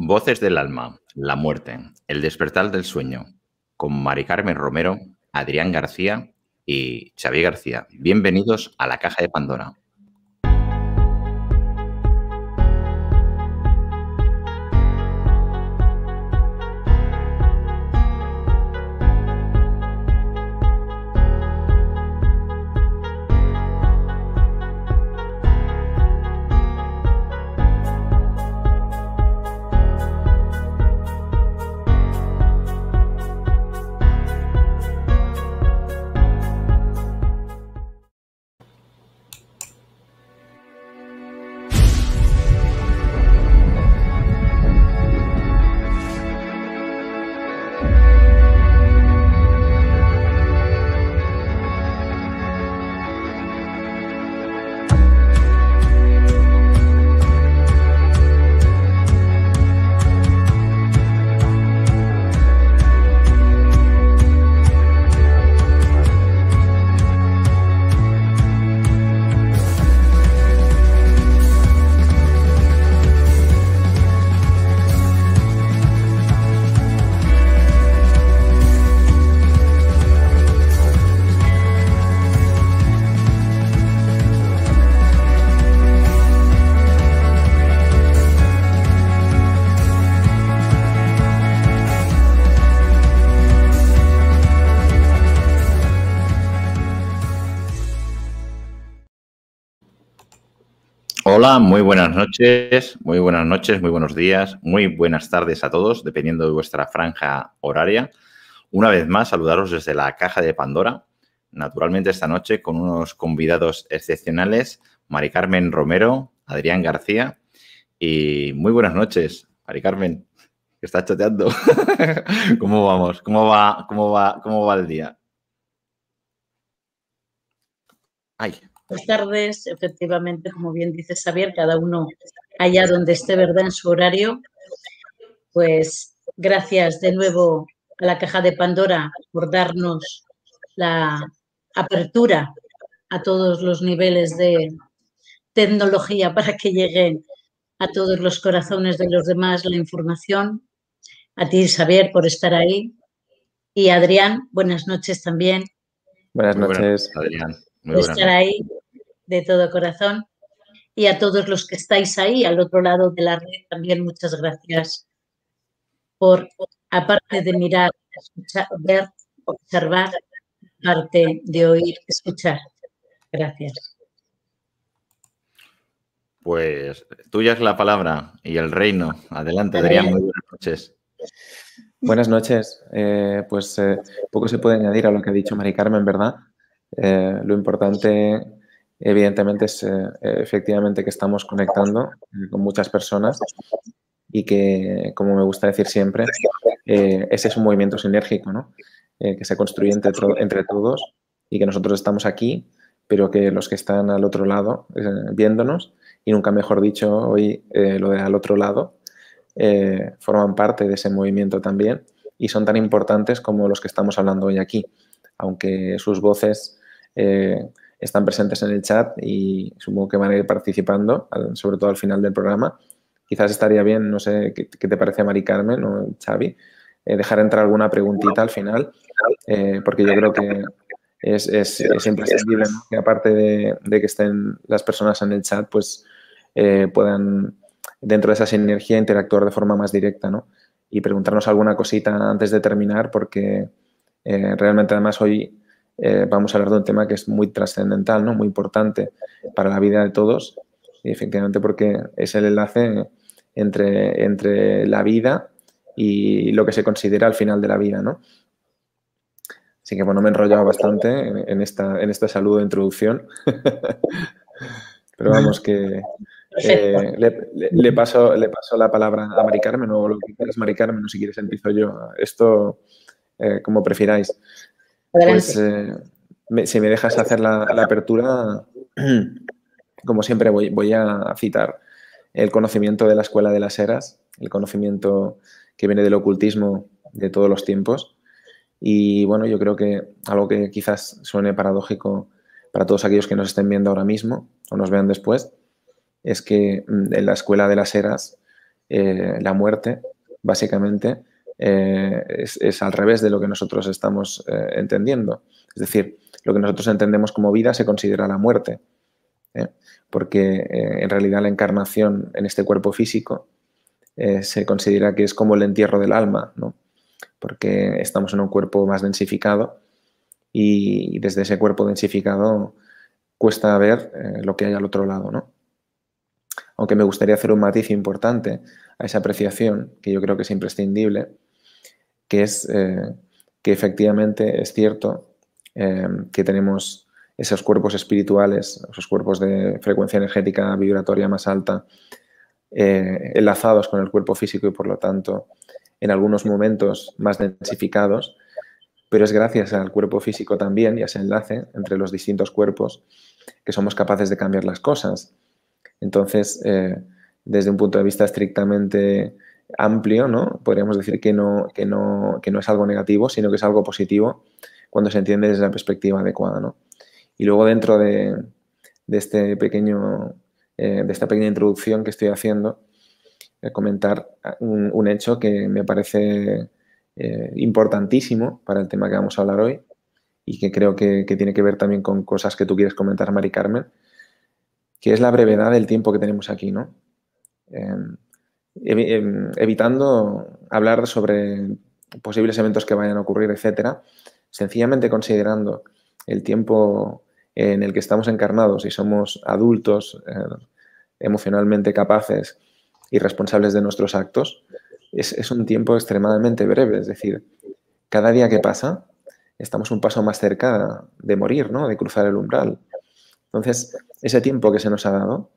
Voces del alma, la muerte, el despertar del sueño, con Mari Carmen Romero, Adrián García y Xavier García. Bienvenidos a la Caja de Pandora. Hola, muy buenas noches, muy buenos días, muy buenas tardes a todos, dependiendo de vuestra franja horaria. Una vez más, saludaros desde la Caja de Pandora, naturalmente esta noche con unos convidados excepcionales, Mari Carmen Romero, Adrián García y muy buenas noches, Mari Carmen, que está chateando. ¿Cómo vamos? ¿Cómo va el día? Ay. Buenas tardes, efectivamente, como bien dice Xavier, cada uno allá donde esté, ¿verdad?, en su horario. Pues gracias de nuevo a la Caja de Pandora por darnos la apertura a todos los niveles de tecnología para que lleguen a todos los corazones de los demás la información. A ti, Xavier, por estar ahí. Y Adrián, buenas noches también. Buenas noches, Adrián. Por estar ahí de todo corazón. Y a todos los que estáis ahí al otro lado de la red, también muchas gracias por, aparte de mirar, escuchar, ver, observar, aparte de oír, escuchar. Gracias. Pues tuya es la palabra y el reino. Adelante, Adrián, muy buenas noches. Buenas noches. Poco se puede añadir a lo que ha dicho Mari Carmen, ¿verdad? Lo importante, evidentemente, es efectivamente que estamos conectando con muchas personas y que, como me gusta decir siempre, ese es un movimiento sinérgico, ¿no? Que se construye entre todos y que nosotros estamos aquí, pero que los que están al otro lado viéndonos, y nunca mejor dicho hoy lo de al otro lado, forman parte de ese movimiento también y son tan importantes como los que estamos hablando hoy aquí, aunque sus voces están presentes en el chat y supongo que van a ir participando, sobre todo al final del programa. Quizás estaría bien, no sé qué te parece, Mari Carmen o Xavi, dejar entrar alguna preguntita al final, porque yo creo que es imprescindible, ¿no?, que aparte de que estén las personas en el chat, pues puedan, dentro de esa sinergia, interactuar de forma más directa, ¿no? Y preguntarnos alguna cosita antes de terminar, porque realmente además hoy vamos a hablar de un tema que es muy trascendental, ¿no?, muy importante para la vida de todos, y efectivamente porque es el enlace entre la vida y lo que se considera el final de la vida, ¿no? Así que, bueno, me he enrollado bastante en este saludo de introducción. Pero vamos, que le paso la palabra a Mari Carmen, o lo que quieras, Mari Carmen, o si quieres empiezo yo. Esto, como prefiráis. Pues, si me dejas hacer la apertura, como siempre voy a citar el conocimiento de la Escuela de las Eras, el conocimiento que viene del ocultismo de todos los tiempos. Y bueno, yo creo que algo que quizás suene paradójico para todos aquellos que nos estén viendo ahora mismo o nos vean después, es que en la Escuela de las Eras la muerte, básicamente, es al revés de lo que nosotros estamos entendiendo. Es decir, lo que nosotros entendemos como vida se considera la muerte, porque en realidad la encarnación en este cuerpo físico se considera que es como el entierro del alma, ¿no? Porque estamos en un cuerpo más densificado y desde ese cuerpo densificado cuesta ver lo que hay al otro lado, ¿no? Aunque me gustaría hacer un matiz importante a esa apreciación, que yo creo que es imprescindible, que es que efectivamente es cierto que tenemos esos cuerpos espirituales, esos cuerpos de frecuencia energética vibratoria más alta, enlazados con el cuerpo físico y por lo tanto en algunos momentos más densificados, pero es gracias al cuerpo físico también y a ese enlace entre los distintos cuerpos que somos capaces de cambiar las cosas. Entonces, desde un punto de vista estrictamente amplio, ¿no? Podríamos decir que no es algo negativo, sino que es algo positivo cuando se entiende desde la perspectiva adecuada, ¿no? Y luego dentro de este pequeño, de esta pequeña introducción que estoy haciendo, comentar un hecho que me parece importantísimo para el tema que vamos a hablar hoy y que creo que tiene que ver también con cosas que tú quieres comentar, Mari Carmen, que es la brevedad del tiempo que tenemos aquí, ¿no? Evitando hablar sobre posibles eventos que vayan a ocurrir, etcétera, sencillamente considerando el tiempo en el que estamos encarnados y somos adultos, emocionalmente capaces y responsables de nuestros actos, es un tiempo extremadamente breve. Es decir, cada día que pasa estamos un paso más cerca de morir, ¿no? De cruzar el umbral. Entonces, ese tiempo que se nos ha dado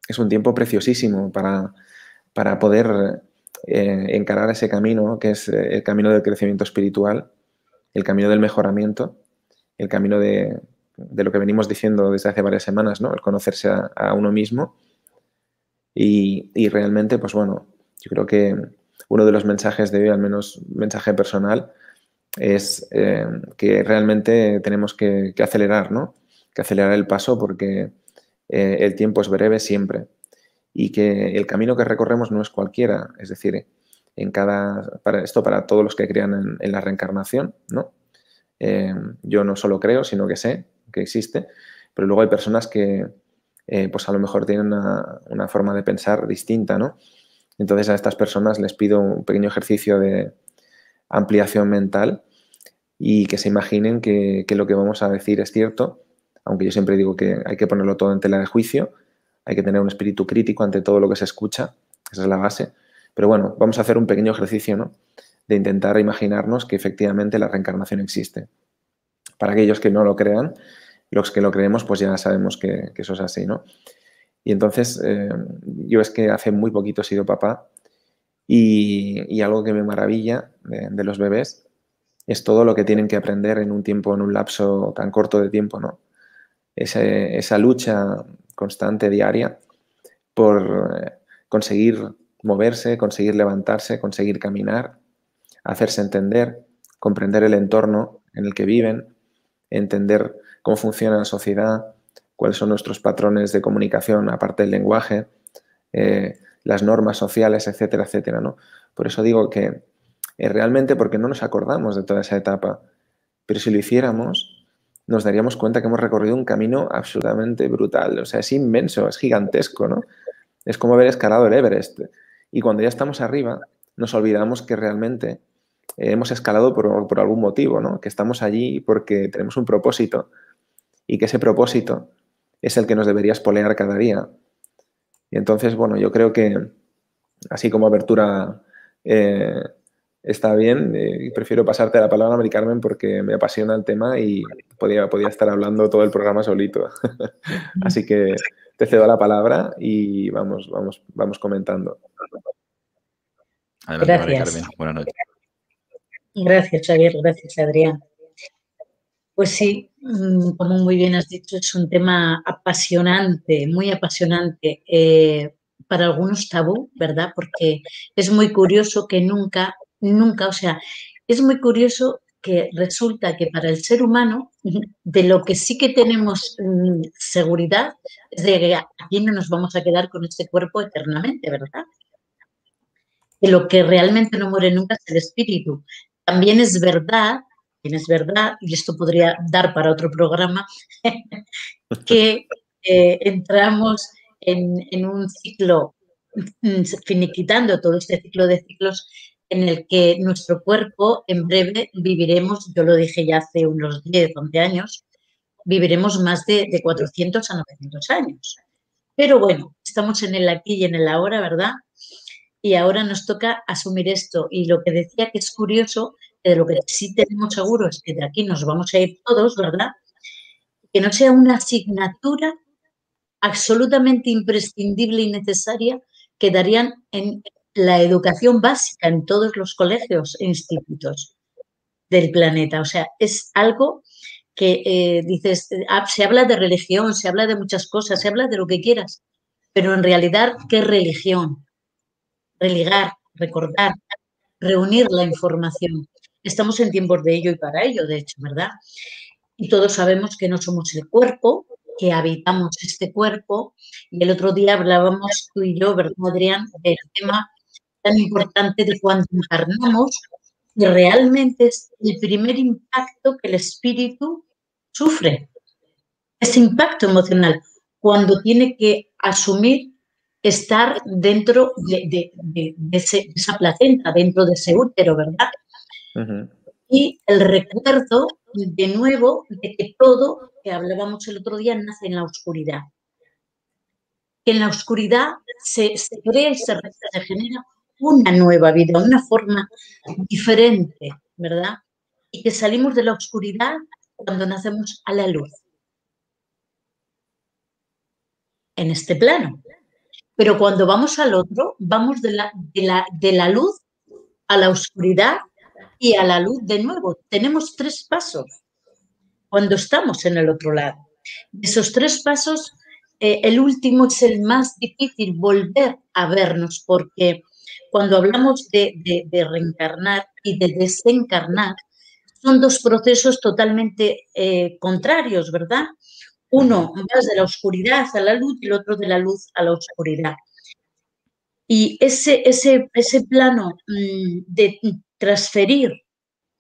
es un tiempo preciosísimo para poder encarar ese camino, que es el camino del crecimiento espiritual, el camino del mejoramiento, el camino de lo que venimos diciendo desde hace varias semanas, ¿no? El conocerse a uno mismo. Y realmente, pues bueno, yo creo que uno de los mensajes de hoy, al menos mensaje personal, es que realmente tenemos que acelerar, ¿no? Que acelerar el paso porque el tiempo es breve siempre y que el camino que recorremos no es cualquiera. Es decir, para todos los que crean en la reencarnación, ¿no? Yo no solo creo, sino que sé que existe, pero luego hay personas que pues a lo mejor tienen una forma de pensar distinta, ¿no? Entonces a estas personas les pido un pequeño ejercicio de ampliación mental y que se imaginen que lo que vamos a decir es cierto, aunque yo siempre digo que hay que ponerlo todo en tela de juicio, hay que tener un espíritu crítico ante todo lo que se escucha, esa es la base. Pero bueno, vamos a hacer un pequeño ejercicio, ¿no? De intentar imaginarnos que efectivamente la reencarnación existe. Para aquellos que no lo crean, los que lo creemos, pues ya sabemos que eso es así, ¿no? Y entonces, yo es que hace muy poquito he sido papá y algo que me maravilla de los bebés es todo lo que tienen que aprender en un tiempo, en un lapso tan corto de tiempo, ¿no? Esa lucha constante, diaria, por conseguir moverse, conseguir levantarse, conseguir caminar, hacerse entender, comprender el entorno en el que viven, entender cómo funciona la sociedad, cuáles son nuestros patrones de comunicación, aparte del lenguaje, las normas sociales, etcétera, etcétera, ¿no? Por eso digo que realmente porque no nos acordamos de toda esa etapa, pero si lo hiciéramos, nos daríamos cuenta que hemos recorrido un camino absolutamente brutal. O sea, es inmenso, es gigantesco, ¿no? Es como haber escalado el Everest. Y cuando ya estamos arriba, nos olvidamos que realmente hemos escalado por algún motivo, ¿no? Que estamos allí porque tenemos un propósito y que ese propósito es el que nos debería espolear cada día. Y entonces, bueno, yo creo que así como apertura está bien, prefiero pasarte la palabra, Mari Carmen, porque me apasiona el tema y podía estar hablando todo el programa solito. Así que te cedo la palabra y vamos comentando. Adelante, Mari Gracias. Carmen. Buenas noches. Gracias, Xavier. Gracias, Adrián. Pues sí, como muy bien has dicho, es un tema apasionante, muy apasionante, para algunos tabú, ¿verdad? Porque es muy curioso que nunca, o sea, es muy curioso que resulta que para el ser humano, de lo que sí que tenemos seguridad, es de que aquí no nos vamos a quedar con este cuerpo eternamente, ¿verdad? que lo que realmente no muere nunca es el espíritu. También es verdad, y esto podría dar para otro programa, que entramos en un ciclo, finiquitando todo este ciclo de ciclos, en el que nuestro cuerpo en breve viviremos, yo lo dije ya hace unos 10, 11 años, viviremos más de 400 a 900 años. Pero bueno, estamos en el aquí y en el ahora, ¿verdad? Y ahora nos toca asumir esto. Y lo que decía que es curioso, de lo que sí tenemos seguro es que de aquí nos vamos a ir todos, ¿verdad? Que no sea una asignatura absolutamente imprescindible y necesaria que darían en la educación básica en todos los colegios e institutos del planeta. O sea, es algo que dices, se habla de religión, se habla de muchas cosas, se habla de lo que quieras, pero en realidad, ¿qué religión? Religar, recordar, reunir la información. Estamos en tiempos de ello y para ello, de hecho, ¿verdad? Y todos sabemos que no somos el cuerpo, que habitamos este cuerpo. Y el otro día hablábamos tú y yo, ¿verdad, Adrián?, del tema tan importante de cuando encarnamos, y realmente es el primer impacto que el espíritu sufre, ese impacto emocional, cuando tiene que asumir estar dentro de esa placenta, dentro de ese útero, ¿verdad? Ujú. Y el recuerdo, de nuevo, de que todo, que hablábamos el otro día, nace en la oscuridad. Que en la oscuridad se crea y se genera una nueva vida, una forma diferente, ¿verdad? Y que salimos de la oscuridad cuando nacemos a la luz, en este plano. Pero cuando vamos al otro, vamos de la luz a la oscuridad y a la luz de nuevo. Tenemos 3 pasos cuando estamos en el otro lado. De esos 3 pasos, el último es el más difícil, volver a vernos, porque cuando hablamos de reencarnar y de desencarnar, son 2 procesos totalmente contrarios, ¿verdad? Uno va de la oscuridad a la luz y el otro de la luz a la oscuridad. Y ese plano de transferir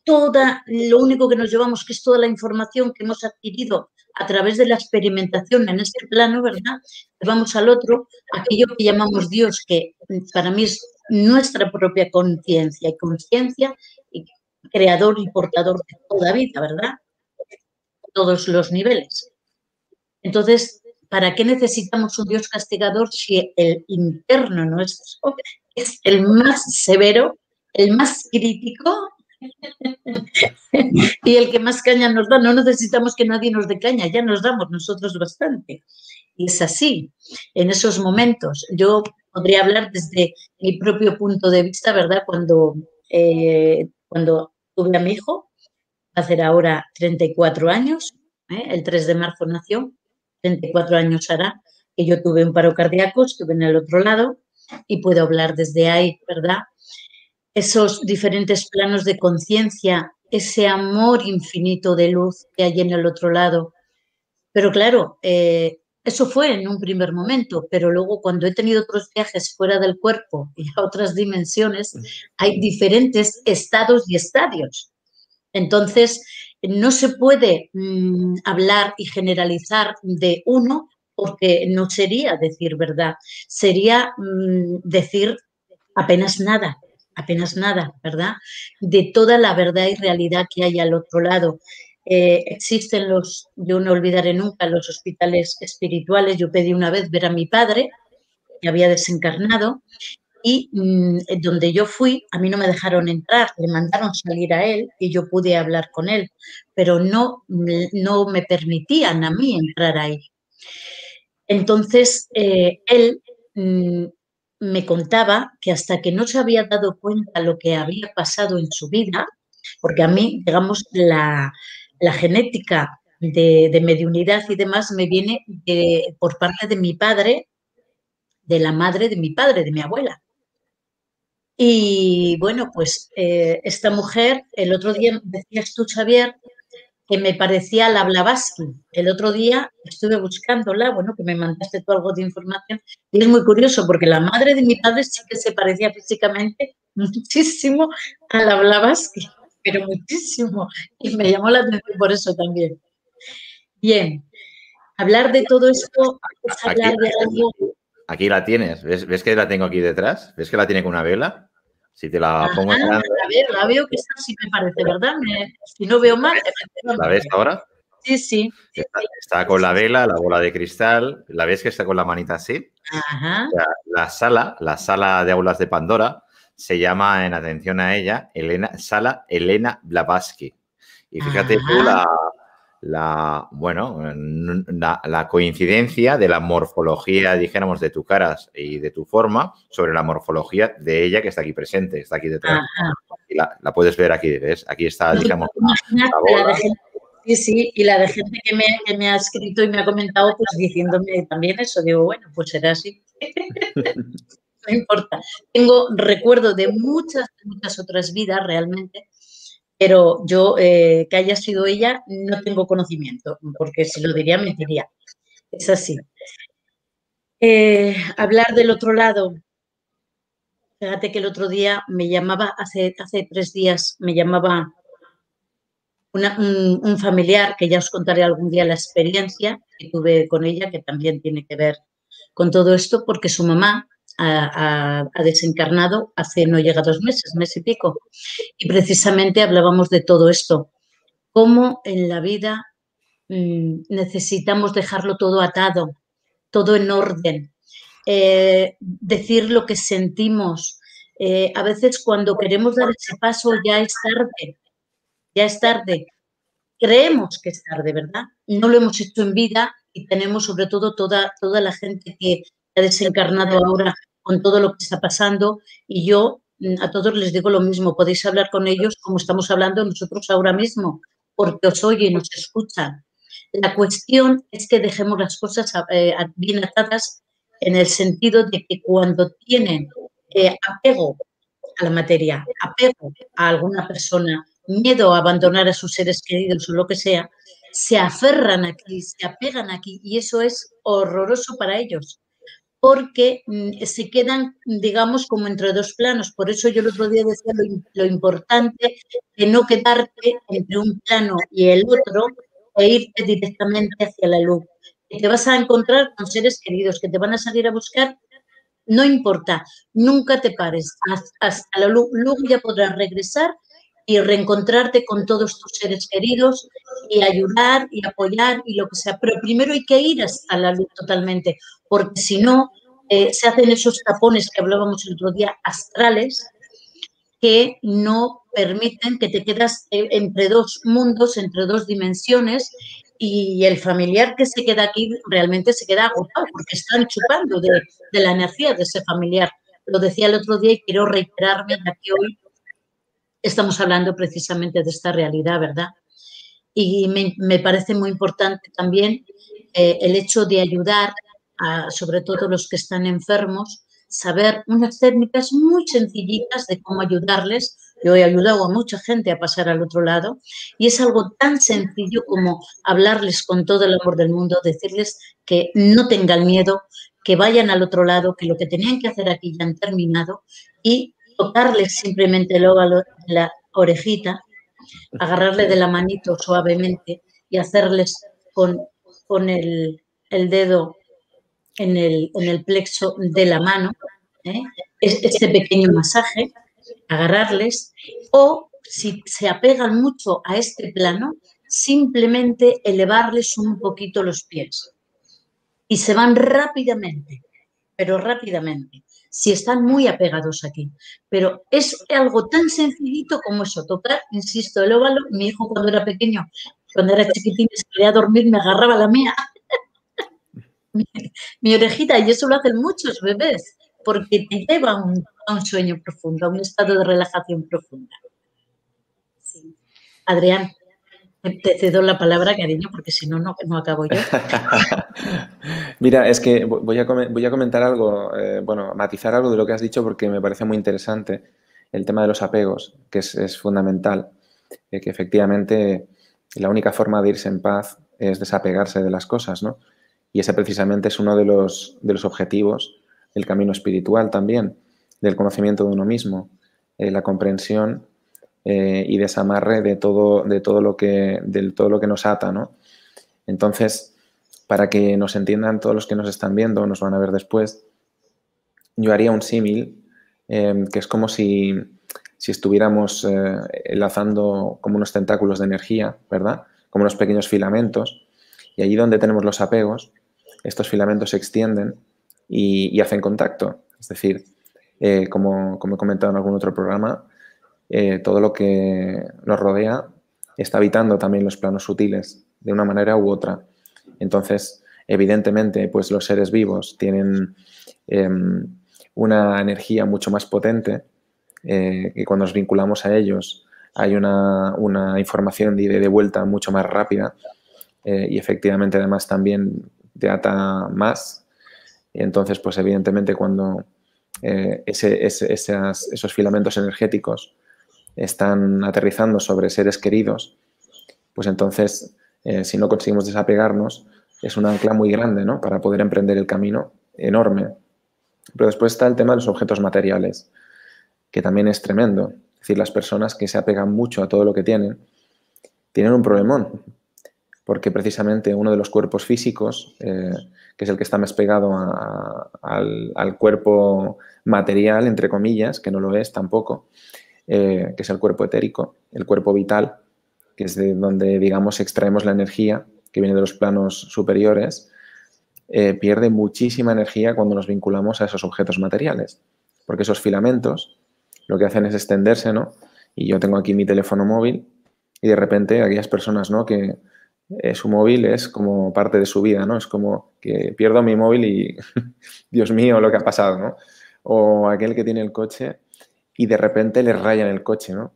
lo único que nos llevamos, que es toda la información que hemos adquirido a través de la experimentación en este plano, ¿verdad? Vamos al otro, aquello que llamamos Dios, que para mí es nuestra propia conciencia y creador y portador de toda vida, ¿verdad? Todos los niveles. Entonces, ¿para qué necesitamos un Dios castigador si el interno nuestro es el más severo, el más crítico y el que más caña nos da? No necesitamos que nadie nos dé caña, ya nos damos nosotros bastante. Y es así, en esos momentos. Yo podría hablar desde mi propio punto de vista, ¿verdad? Cuando tuve a mi hijo, va a hacer ahora 34 años, el 3 de marzo nació, 34 años hará, que yo tuve un paro cardíaco, estuve en el otro lado y puedo hablar desde ahí, ¿verdad? Esos diferentes planos de conciencia, ese amor infinito de luz que hay en el otro lado. Pero claro, eso fue en un primer momento, pero luego cuando he tenido otros viajes fuera del cuerpo y a otras dimensiones, hay diferentes estados y estadios. Entonces, no se puede hablar y generalizar de uno porque no sería decir verdad, sería decir apenas nada, ¿verdad? De toda la verdad y realidad que hay al otro lado. Existen yo no olvidaré nunca los hospitales espirituales. Yo pedí una vez ver a mi padre, que había desencarnado, y donde yo fui, a mí no me dejaron entrar, le mandaron salir a él y yo pude hablar con él, pero no me permitían a mí entrar ahí. Entonces, él me contaba que hasta que no se había dado cuenta lo que había pasado en su vida, porque a mí, digamos, la genética de mediunidad y demás me viene por parte de mi padre, de la madre de mi padre, de mi abuela. Y bueno, pues esta mujer, el otro día decías tú, Xavier, que me parecía la Blavatsky. El otro día estuve buscándola, bueno, que me mandaste tú algo de información, y es muy curioso porque la madre de mi padre sí que se parecía físicamente muchísimo a la Blavatsky, pero muchísimo, y me llamó la atención por eso también. Bien, hablar de todo esto es hablar de algo... Aquí la tienes, ¿ves que la tengo aquí detrás? ¿Ves que la tiene con una vela? Si te la pongo en grande. A ver, la veo que esta sí me parece, ¿verdad? Si no veo mal, ¿La ves ahora? Sí, sí. Está con la vela, la bola de cristal. ¿La ves que está con la manita así? Ajá. O sea, la sala de aulas de Pandora se llama, en atención a ella, Sala Elena Blavatsky. Y fíjate tú la coincidencia de la morfología, dijéramos, de tu cara y de tu forma sobre la morfología de ella que está aquí presente, está aquí detrás. Ajá. Y la puedes ver aquí, ¿ves? Aquí está, digamos, la bola. Sí, sí, y la de gente que me ha escrito y me ha comentado, pues diciéndome también eso. Digo, bueno, pues será así. No importa. Tengo recuerdo de muchas otras vidas realmente, pero yo, que haya sido ella, no tengo conocimiento, porque si lo diría, mentiría. Es así. Hablar del otro lado. Fíjate que el otro día me llamaba, hace 3 días, me llamaba un familiar, que ya os contaré algún día la experiencia que tuve con ella, que también tiene que ver con todo esto, porque su mamá ha desencarnado hace, no llega 2 meses, mes y pico. Y precisamente hablábamos de todo esto, cómo en la vida necesitamos dejarlo todo atado, todo en orden, decir lo que sentimos. A veces cuando queremos dar ese paso ya es tarde, ya es tarde. Creemos que es tarde, ¿verdad? No lo hemos hecho en vida y tenemos sobre todo toda la gente que ha desencarnado ahora con todo lo que está pasando, y yo a todos les digo lo mismo, podéis hablar con ellos como estamos hablando nosotros ahora mismo, porque os oyen, os escuchan. La cuestión es que dejemos las cosas bien atadas, en el sentido de que cuando tienen apego a la materia, apego a alguna persona, miedo a abandonar a sus seres queridos o lo que sea, se aferran aquí, se apegan aquí, y eso es horroroso para ellos, porque se quedan, digamos, como entre dos planos. Por eso yo el otro día decía lo importante de no quedarte entre un plano y el otro e irte directamente hacia la luz. Que te vas a encontrar con seres queridos que te van a salir a buscar. No importa, nunca te pares, hasta la luz. Luego ya podrás regresar y reencontrarte con todos tus seres queridos y ayudar y apoyar y lo que sea. Pero primero hay que ir hasta la luz totalmente, porque si no, se hacen esos tapones que hablábamos el otro día, astrales, que no permiten, que te quedas entre dos mundos, entre dos dimensiones, y el familiar que se queda aquí realmente se queda agotado porque están chupando de la energía de ese familiar. Lo decía el otro día y quiero reiterarme, ya que hoy estamos hablando precisamente de esta realidad, ¿verdad? Y me parece muy importante también el hecho de ayudar a, sobre todo los que están enfermos, saber unas técnicas muy sencillitas de cómo ayudarles. Yo he ayudado a mucha gente a pasar al otro lado, y es algo tan sencillo como hablarles con todo el amor del mundo, decirles que no tengan miedo, que vayan al otro lado, que lo que tenían que hacer aquí ya han terminado, y tocarles simplemente la orejita, agarrarle de la manito suavemente y hacerles con el dedo en el plexo de la mano, este pequeño masaje, agarrarles, o si se apegan mucho a este plano, simplemente elevarles un poquito los pies y se van rápidamente, pero rápidamente, si están muy apegados aquí. Pero es algo tan sencillito como eso, tocar, insisto, el óvalo. Mi hijo cuando era pequeño, cuando era chiquitín, se quería dormir, me agarraba la mía, mi orejita, y eso lo hacen muchos bebés, porque te lleva a un sueño profundo, a un estado de relajación profunda. Sí. Adrián, te cedo la palabra, cariño, porque si no, no acabo yo. Mira, es que voy a comentar algo, bueno, matizar algo de lo que has dicho, porque me parece muy interesante el tema de los apegos, que es fundamental, que efectivamente Y la única forma de irse en paz es desapegarse de las cosas, ¿no? Y ese precisamente es uno de los objetivos del camino espiritual también, del conocimiento de uno mismo, la comprensión y desamarre de todo lo que nos ata, ¿no? Entonces, para que nos entiendan todos los que nos están viendo, nos van a ver después, yo haría un símil que es como si estuviéramos enlazando como unos tentáculos de energía, ¿verdad? Como unos pequeños filamentos, y allí donde tenemos los apegos, estos filamentos se extienden y hacen contacto. Es decir, como he comentado en algún otro programa, todo lo que nos rodea está habitando también los planos sutiles, de una manera u otra. Entonces, evidentemente, pues los seres vivos tienen una energía mucho más potente, que cuando nos vinculamos a ellos hay una información de vuelta mucho más rápida, y efectivamente además también te ata más. Y entonces, pues evidentemente cuando esos filamentos energéticos están aterrizando sobre seres queridos, pues entonces, si no conseguimos desapegarnos, es un ancla muy grande, ¿no? Para poder emprender el camino enorme. Pero después está el tema de los objetos materiales, que también es tremendo. Es decir, las personas que se apegan mucho a todo lo que tienen un problemón, porque precisamente uno de los cuerpos físicos, que es el que está más pegado al cuerpo material, entre comillas, que no lo es tampoco, que es el cuerpo etérico, el cuerpo vital, que es de donde, digamos, extraemos la energía que viene de los planos superiores, pierde muchísima energía cuando nos vinculamos a esos objetos materiales, porque esos filamentos lo que hacen es extenderse, ¿no? Y yo tengo aquí mi teléfono móvil y de repente aquellas personas, ¿no? Que su móvil es como parte de su vida, ¿no? Es como que pierdo mi móvil y Dios mío, lo que ha pasado, ¿no? O aquel que tiene el coche y de repente le rayan el coche, ¿no?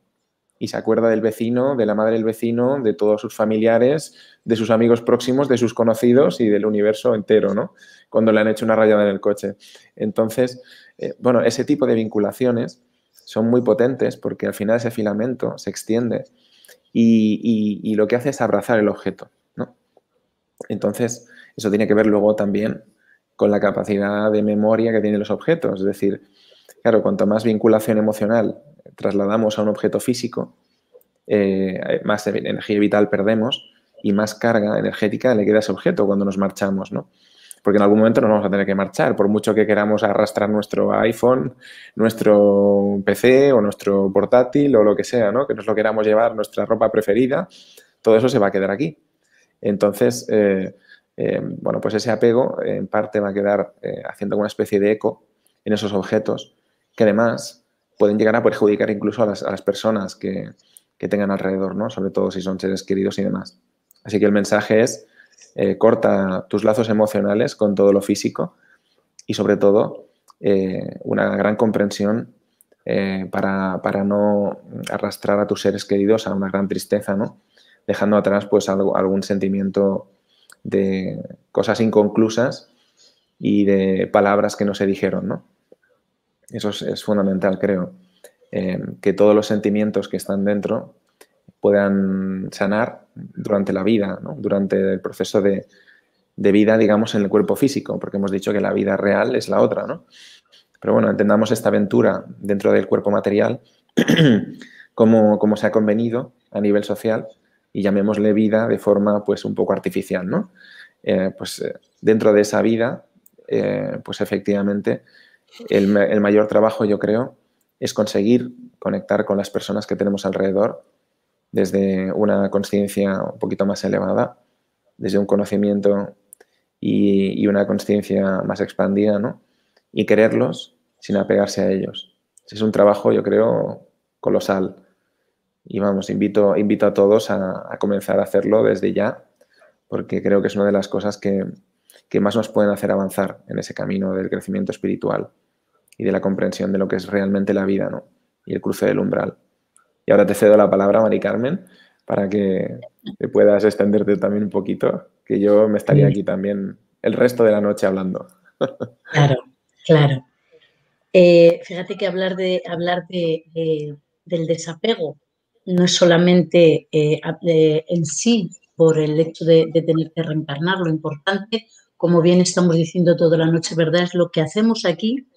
Y se acuerda del vecino, de la madre del vecino, de todos sus familiares, de sus amigos próximos, de sus conocidos y del universo entero, ¿no? Cuando le han hecho una rayada en el coche. Entonces, bueno, ese tipo de vinculaciones son muy potentes porque al final ese filamento se extiende y lo que hace es abrazar el objeto, ¿no? Entonces, eso tiene que ver luego también con la capacidad de memoria que tienen los objetos. Es decir, claro, cuanto más vinculación emocional trasladamos a un objeto físico, más energía vital perdemos y más carga energética le queda a ese objeto cuando nos marchamos, ¿no? Porque en algún momento nos vamos a tener que marchar, por mucho que queramos arrastrar nuestro iPhone, nuestro PC o nuestro portátil o lo que sea, ¿no? Que nos lo queramos llevar, nuestra ropa preferida, todo eso se va a quedar aquí. Entonces, bueno, pues ese apego en parte va a quedar haciendo una especie de eco en esos objetos que además pueden llegar a perjudicar incluso a las personas que tengan alrededor, ¿no? Sobre todo si son seres queridos y demás. Así que el mensaje es corta tus lazos emocionales con todo lo físico y sobre todo una gran comprensión para no arrastrar a tus seres queridos a una gran tristeza, ¿no? Dejando atrás pues algún sentimiento de cosas inconclusas y de palabras que no se dijeron, ¿no? Eso es fundamental, creo. Que todos los sentimientos que están dentro puedan sanar durante la vida, ¿no? Durante el proceso de vida, digamos, en el cuerpo físico, porque hemos dicho que la vida real es la otra, ¿no? Pero bueno, entendamos esta aventura dentro del cuerpo material como se ha convenido a nivel social y llamémosle vida de forma pues un poco artificial, ¿no? Dentro de esa vida, pues efectivamente el mayor trabajo, yo creo, es conseguir conectar con las personas que tenemos alrededor desde una conciencia un poquito más elevada, desde un conocimiento y una conciencia más expandida, ¿no? Y quererlos sin apegarse a ellos. Es un trabajo, yo creo, colosal. Y vamos, invito a todos a comenzar a hacerlo desde ya, porque creo que es una de las cosas que más nos pueden hacer avanzar en ese camino del crecimiento espiritual y de la comprensión de lo que es realmente la vida, ¿no? Y el cruce del umbral. Y ahora te cedo la palabra, Mari Carmen, para que te puedas extenderte también un poquito, que yo me estaría aquí también el resto de la noche hablando. Claro, claro. Fíjate que hablar del desapego no es solamente en sí por el hecho de tener que reencarnar, lo importante, como bien estamos diciendo toda la noche, ¿verdad? Es lo que hacemos aquí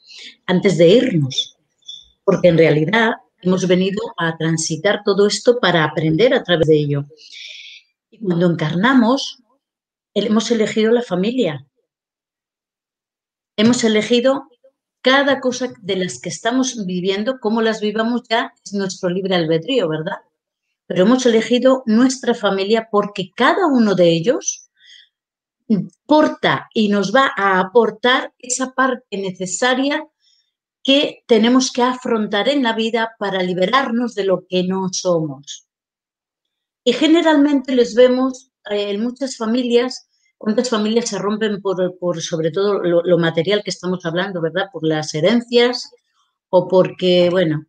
antes de irnos, porque en realidad hemos venido a transitar todo esto para aprender a través de ello. Y cuando encarnamos, hemos elegido la familia, hemos elegido cada cosa de las que estamos viviendo, cómo las vivamos ya es nuestro libre albedrío, ¿verdad? Pero hemos elegido nuestra familia porque cada uno de ellos porta y nos va a aportar esa parte necesaria que tenemos que afrontar en la vida para liberarnos de lo que no somos. Y generalmente les vemos en muchas familias, cuántas familias se rompen por sobre todo lo material que estamos hablando, ¿verdad? Por las herencias o porque, bueno,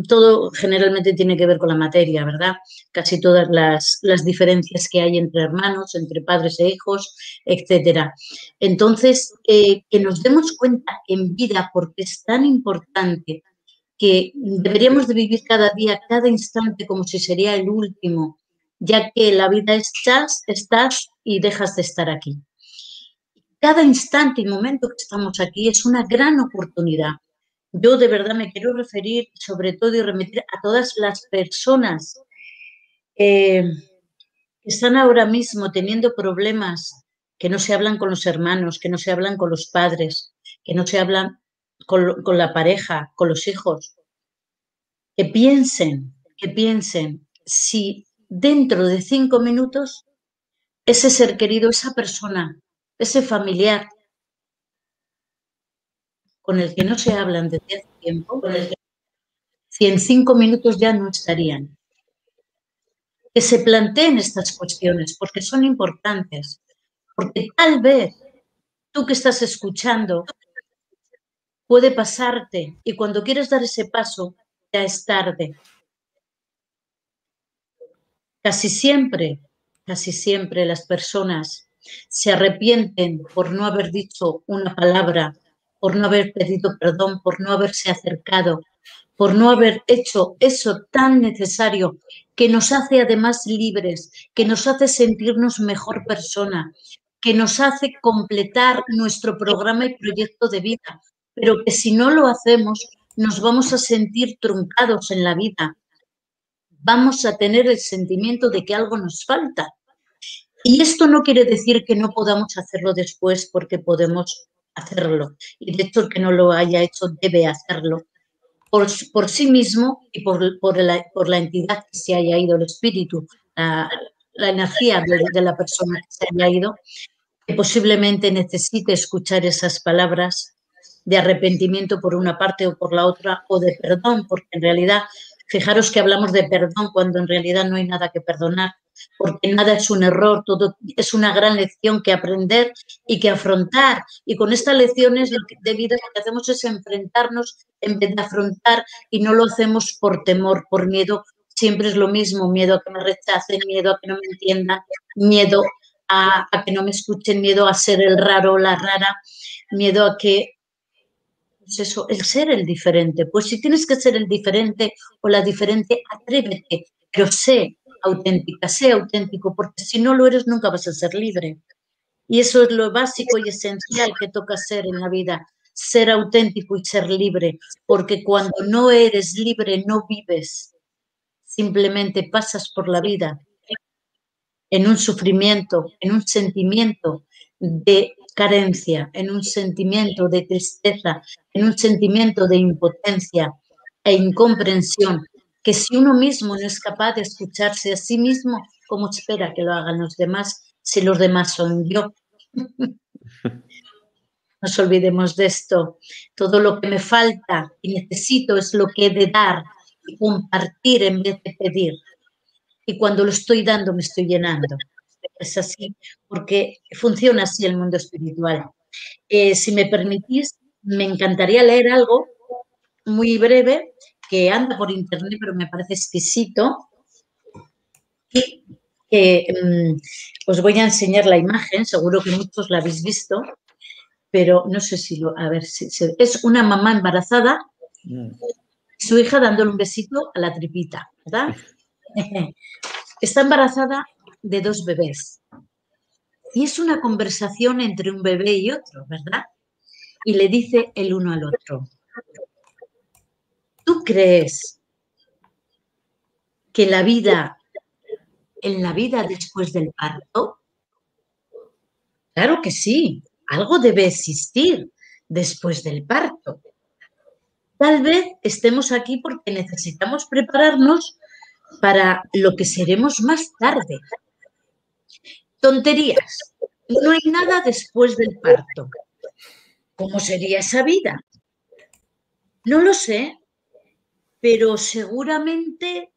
todo generalmente tiene que ver con la materia, ¿verdad? Casi todas las diferencias que hay entre hermanos, entre padres e hijos, etcétera. Entonces, que nos demos cuenta en vida, porque es tan importante que deberíamos de vivir cada día, cada instante como si sería el último, ya que la vida estás y dejas de estar aquí. Cada instante y momento que estamos aquí es una gran oportunidad. Yo de verdad me quiero referir sobre todo y remitir a todas las personas que están ahora mismo teniendo problemas, que no se hablan con los hermanos, que no se hablan con los padres, que no se hablan con la pareja, con los hijos. Que piensen si dentro de 5 minutos ese ser querido, esa persona, ese familiar con el que no se hablan desde hace tiempo, si en 5 minutos ya no estarían. Que se planteen estas cuestiones porque son importantes, porque tal vez tú que estás escuchando puede pasarte y cuando quieres dar ese paso ya es tarde. Casi siempre las personas se arrepienten por no haber dicho una palabra, por no haber pedido perdón, por no haberse acercado, por no haber hecho eso tan necesario que nos hace además libres, que nos hace sentirnos mejor persona, que nos hace completar nuestro programa y proyecto de vida, pero que si no lo hacemos nos vamos a sentir truncados en la vida. Vamos a tener el sentimiento de que algo nos falta. Y esto no quiere decir que no podamos hacerlo después, porque podemos hacerlo. Y de hecho, el que no lo haya hecho debe hacerlo por sí mismo y por la entidad que se haya ido, el espíritu, la energía de la persona que se haya ido, que posiblemente necesite escuchar esas palabras de arrepentimiento por una parte o por la otra, o de perdón, porque en realidad, fijaros que hablamos de perdón cuando en realidad no hay nada que perdonar, porque nada es un error, todo es una gran lección que aprender y que afrontar. Y con estas lecciones de vida lo que hacemos es enfrentarnos en vez de afrontar, y no lo hacemos por temor, por miedo. Siempre es lo mismo, miedo a que me rechacen, miedo a que no me entiendan, miedo a que no me escuchen, miedo a ser el raro o la rara, miedo a que, pues eso, el ser el diferente. Pues si tienes que ser el diferente o la diferente, atrévete, pero sé auténtica, sé auténtico, porque si no lo eres nunca vas a ser libre. Y eso es lo básico y esencial que toca ser en la vida, ser auténtico y ser libre, porque cuando no eres libre no vives, simplemente pasas por la vida en un sufrimiento, en un sentimiento de carencia, en un sentimiento de tristeza, en un sentimiento de impotencia e incomprensión, que si uno mismo no es capaz de escucharse a sí mismo, ¿cómo espera que lo hagan los demás si los demás son yo? No nos olvidemos de esto. Todo lo que me falta y necesito es lo que he de dar y compartir en vez de pedir. Y cuando lo estoy dando me estoy llenando. Es así, porque funciona así el mundo espiritual. Si me permitís, me encantaría leer algo muy breve que anda por internet, pero me parece exquisito. Y os voy a enseñar la imagen, seguro que muchos la habéis visto, pero no sé si a ver si es una mamá embarazada. su hija dándole un besito a la tripita, ¿verdad? Está embarazada de 2 bebés. Y es una conversación entre un bebé y otro, ¿verdad? Y le dice el uno al otro: ¿tú crees que en la vida después del parto? Claro que sí, algo debe existir después del parto. Tal vez estemos aquí porque necesitamos prepararnos para lo que seremos más tarde. Tonterías. No hay nada después del parto. ¿Cómo sería esa vida? No lo sé, pero seguramente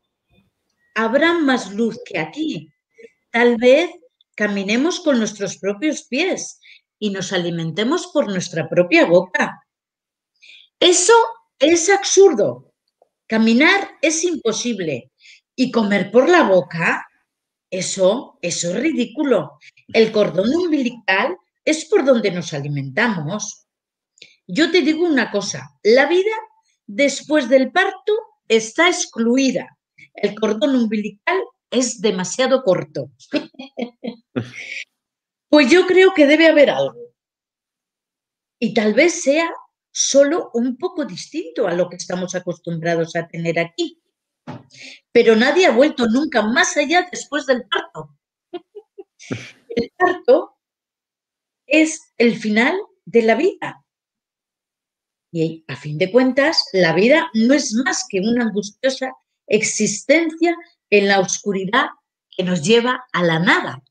habrá más luz que aquí. Tal vez caminemos con nuestros propios pies y nos alimentemos por nuestra propia boca. Eso es absurdo. Caminar es imposible. Y comer por la boca, eso es ridículo. El cordón umbilical es por donde nos alimentamos. Yo te digo una cosa, la vida después del parto está excluida. El cordón umbilical es demasiado corto. Pues yo creo que debe haber algo. Y tal vez sea solo un poco distinto a lo que estamos acostumbrados a tener aquí. Pero nadie ha vuelto nunca más allá después del parto. El parto es el final de la vida. Y a fin de cuentas, la vida no es más que una angustiosa existencia en la oscuridad que nos lleva a la nada.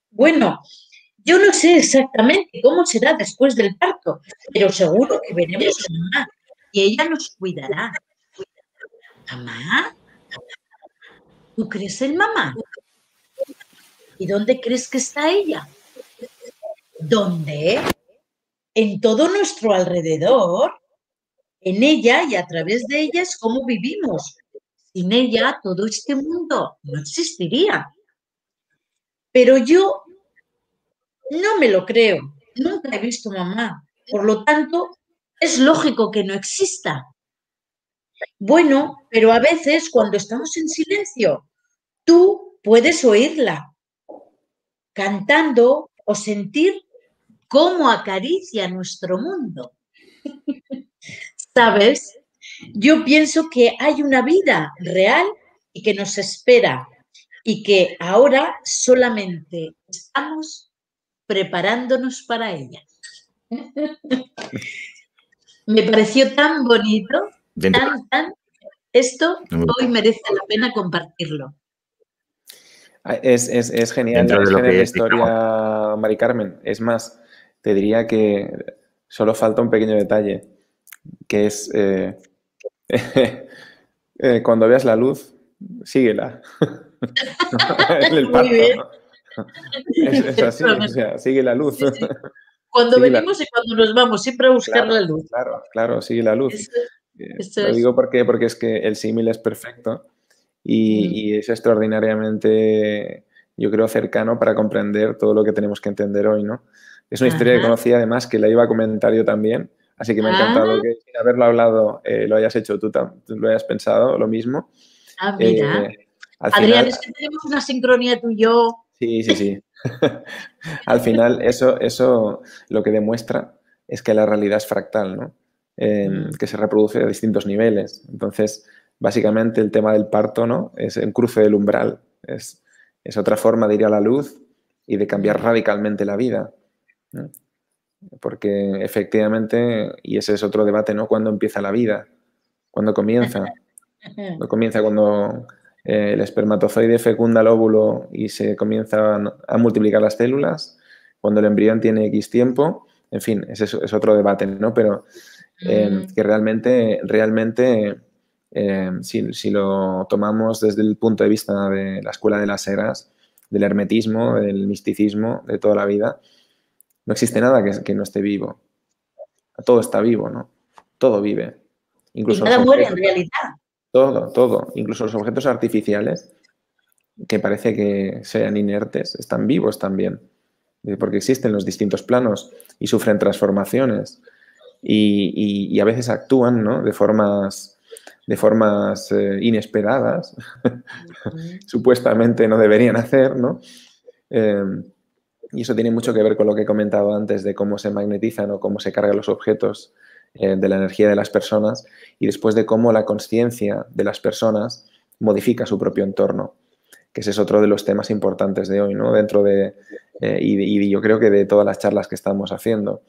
Bueno, yo no sé exactamente cómo será después del parto, pero seguro que veremos a mamá y ella nos cuidará. ¿Mamá? ¿Tú crees en mamá? ¿Y dónde crees que está ella? ¿Dónde? En todo nuestro alrededor. En ella y a través de ella es cómo vivimos. Sin ella, todo este mundo no existiría. Pero yo no me lo creo. Nunca he visto mamá. Por lo tanto, es lógico que no exista. Bueno, pero a veces cuando estamos en silencio, tú puedes oírla cantando o sentir cómo acaricia nuestro mundo. ¿Sabes? Yo pienso que hay una vida real y que nos espera y que ahora solamente estamos preparándonos para ella. Me pareció tan bonito, tan, esto hoy merece la pena compartirlo. Es genial, es genial la historia, Mari Carmen. Es más, te diría que solo falta un pequeño detalle, que es cuando veas la luz, síguela. El parto, muy bien. ¿no? Es así, o sea, sigue la luz. Sí, sí. Cuando sigue venimos y cuando nos vamos, siempre a buscar la luz. Claro, sigue la luz. Lo digo porque es que el símil es perfecto y es extraordinariamente, yo creo, cercano para comprender todo lo que tenemos que entender hoy, ¿no? Es una historia que conocí además, que la iba a comentar yo también, así que me ha encantado que sin haberlo hablado lo hayas hecho tú lo hayas pensado, lo mismo. Mira. Adrián, es que tenemos una sincronía tú y yo. Sí. Al final, eso lo que demuestra es que la realidad es fractal, ¿no? Que se reproduce a distintos niveles. Entonces, básicamente el tema del parto, ¿no? Es un cruce del umbral. Es otra forma de ir a la luz y de cambiar radicalmente la vida, ¿no? Porque efectivamente, y ese es otro debate, ¿no? ¿Cuándo empieza la vida? ¿Cuándo comienza? ¿No comienza cuando el espermatozoide fecunda el óvulo y se comienzan a multiplicar las células? Cuando el embrión tiene X tiempo. En fin, es otro debate, ¿no? Pero que realmente si lo tomamos desde el punto de vista de la escuela de las eras, del hermetismo, del misticismo de toda la vida, no existe nada que no esté vivo. Todo está vivo, ¿no? Todo vive. Incluso y nada muere en realidad. Todo. Incluso los objetos artificiales, que parece que sean inertes, están vivos también, porque existen los distintos planos y sufren transformaciones. y a veces actúan, ¿no? de formas inesperadas, supuestamente no deberían hacer, ¿no? Y eso tiene mucho que ver con lo que he comentado antes de cómo se magnetizan o cómo se cargan los objetos de la energía de las personas, y después de cómo la consciencia de las personas modifica su propio entorno, que ese es otro de los temas importantes de hoy, ¿no? Dentro de, y yo creo que de todas las charlas que estamos haciendo,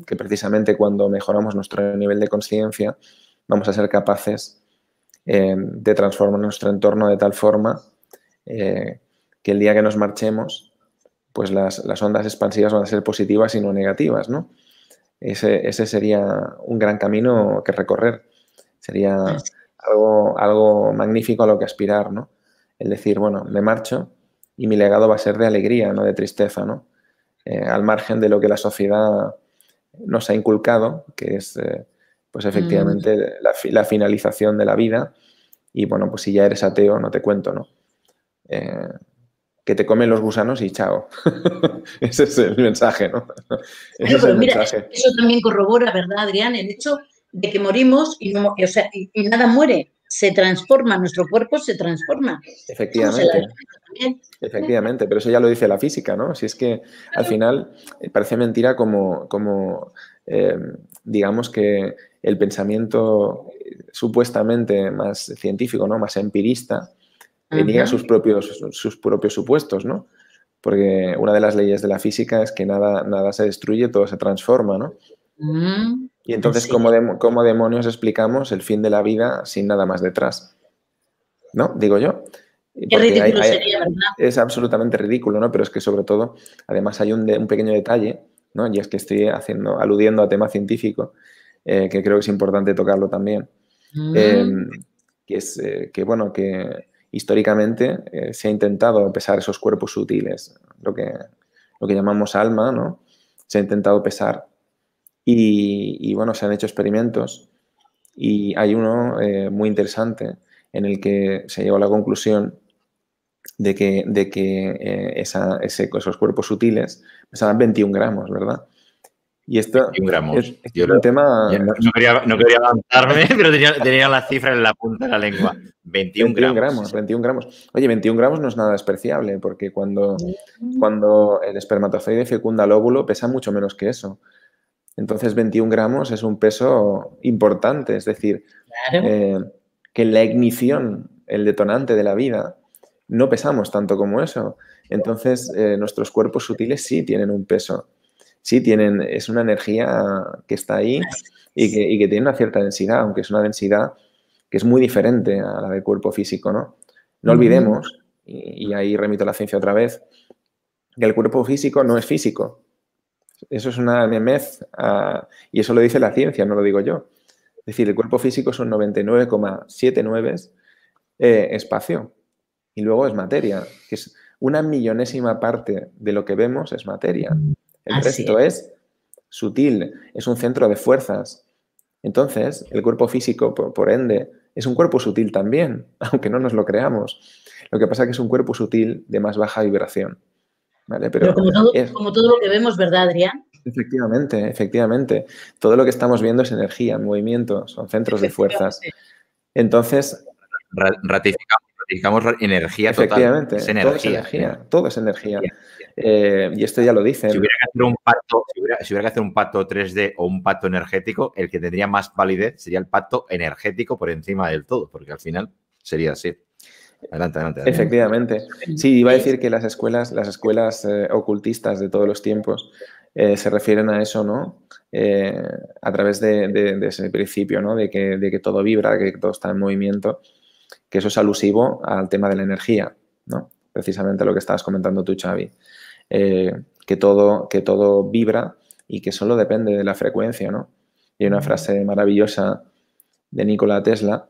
que precisamente cuando mejoramos nuestro nivel de conciencia vamos a ser capaces de transformar nuestro entorno de tal forma que el día que nos marchemos, pues las ondas expansivas van a ser positivas y no negativas, ¿no? Ese sería un gran camino que recorrer. Sería algo magnífico a lo que aspirar, ¿no? El decir, bueno, me marcho y mi legado va a ser de alegría, no de tristeza, ¿no? Al margen de lo que la sociedad nos ha inculcado, que es, pues efectivamente, la finalización de la vida. Y bueno, pues si ya eres ateo, no te cuento, ¿no? Que te comen los gusanos y chao. Ese es el mensaje, ¿no? Claro, pero mira, eso también corrobora, ¿verdad, Adrián? El hecho de que morimos y nada muere, se transforma, nuestro cuerpo se transforma. Efectivamente. Efectivamente, pero eso ya lo dice la física, ¿no? Si es que al final parece mentira como digamos que el pensamiento supuestamente más científico, ¿no? Más empirista, niega sus propios supuestos, ¿no? Porque una de las leyes de la física es que nada se destruye, todo se transforma, ¿no? Y entonces, ¿cómo demonios explicamos el fin de la vida sin nada más detrás? ¿No? Digo yo. Qué ridículo sería, ¿verdad? Es absolutamente ridículo, ¿no? Pero es que sobre todo, además hay un pequeño detalle, ¿no? Y es que estoy aludiendo a tema científico, que creo que es importante tocarlo también, que es que, bueno, que históricamente se ha intentado pesar esos cuerpos sutiles, lo que llamamos alma, ¿no? Se ha intentado pesar y bueno, se han hecho experimentos y hay uno muy interesante en el que se llegó a la conclusión de que esos cuerpos sutiles pesaban 21 gramos, ¿verdad? Y esto 21 gramos. es un tema... No quería avanzarme, pero tenía la cifra en la punta de la lengua. 21 gramos. 21 gramos. Oye, 21 gramos no es nada despreciable, porque cuando el espermatozoide fecunda el óvulo pesa mucho menos que eso. Entonces, 21 gramos es un peso importante. Es decir, que la ignición, el detonante de la vida, no pesamos tanto como eso. Entonces, nuestros cuerpos sutiles sí tienen un peso. Sí tienen, es una energía que está ahí y que tiene una cierta densidad, aunque es una densidad que es muy diferente a la del cuerpo físico, ¿no? No olvidemos, y ahí remito a la ciencia otra vez, que el cuerpo físico no es físico. Eso es una nemez, y eso lo dice la ciencia, no lo digo yo. Es decir, el cuerpo físico es un 99,79 espacio. Y luego es materia, que es una millonésima parte de lo que vemos es materia. El resto es sutil, es un centro de fuerzas. Entonces, el cuerpo físico, por ende, es un cuerpo sutil también, aunque no nos lo creamos. Lo que pasa es que es un cuerpo sutil de más baja vibración. ¿Vale? Pero como todo lo que vemos, ¿verdad, Adrián? Efectivamente. Todo lo que estamos viendo es energía, movimiento, son centros de fuerzas. Entonces... Ratificamos energía total. Efectivamente, es energía. Todo es energía. Y esto ya lo dicen. Si hubiera que hacer un pacto 3D o un pacto energético, el que tendría más validez sería el pacto energético por encima del todo, porque al final sería así. Adelante. Efectivamente. Sí, iba a decir que las escuelas ocultistas de todos los tiempos se refieren a eso, ¿no? A través de ese principio, ¿no? De que todo vibra, que todo está en movimiento, que eso es alusivo al tema de la energía, ¿no? Precisamente lo que estabas comentando tú, Xavi. Que todo vibra y que solo depende de la frecuencia, ¿no? Y hay una frase maravillosa de Nikola Tesla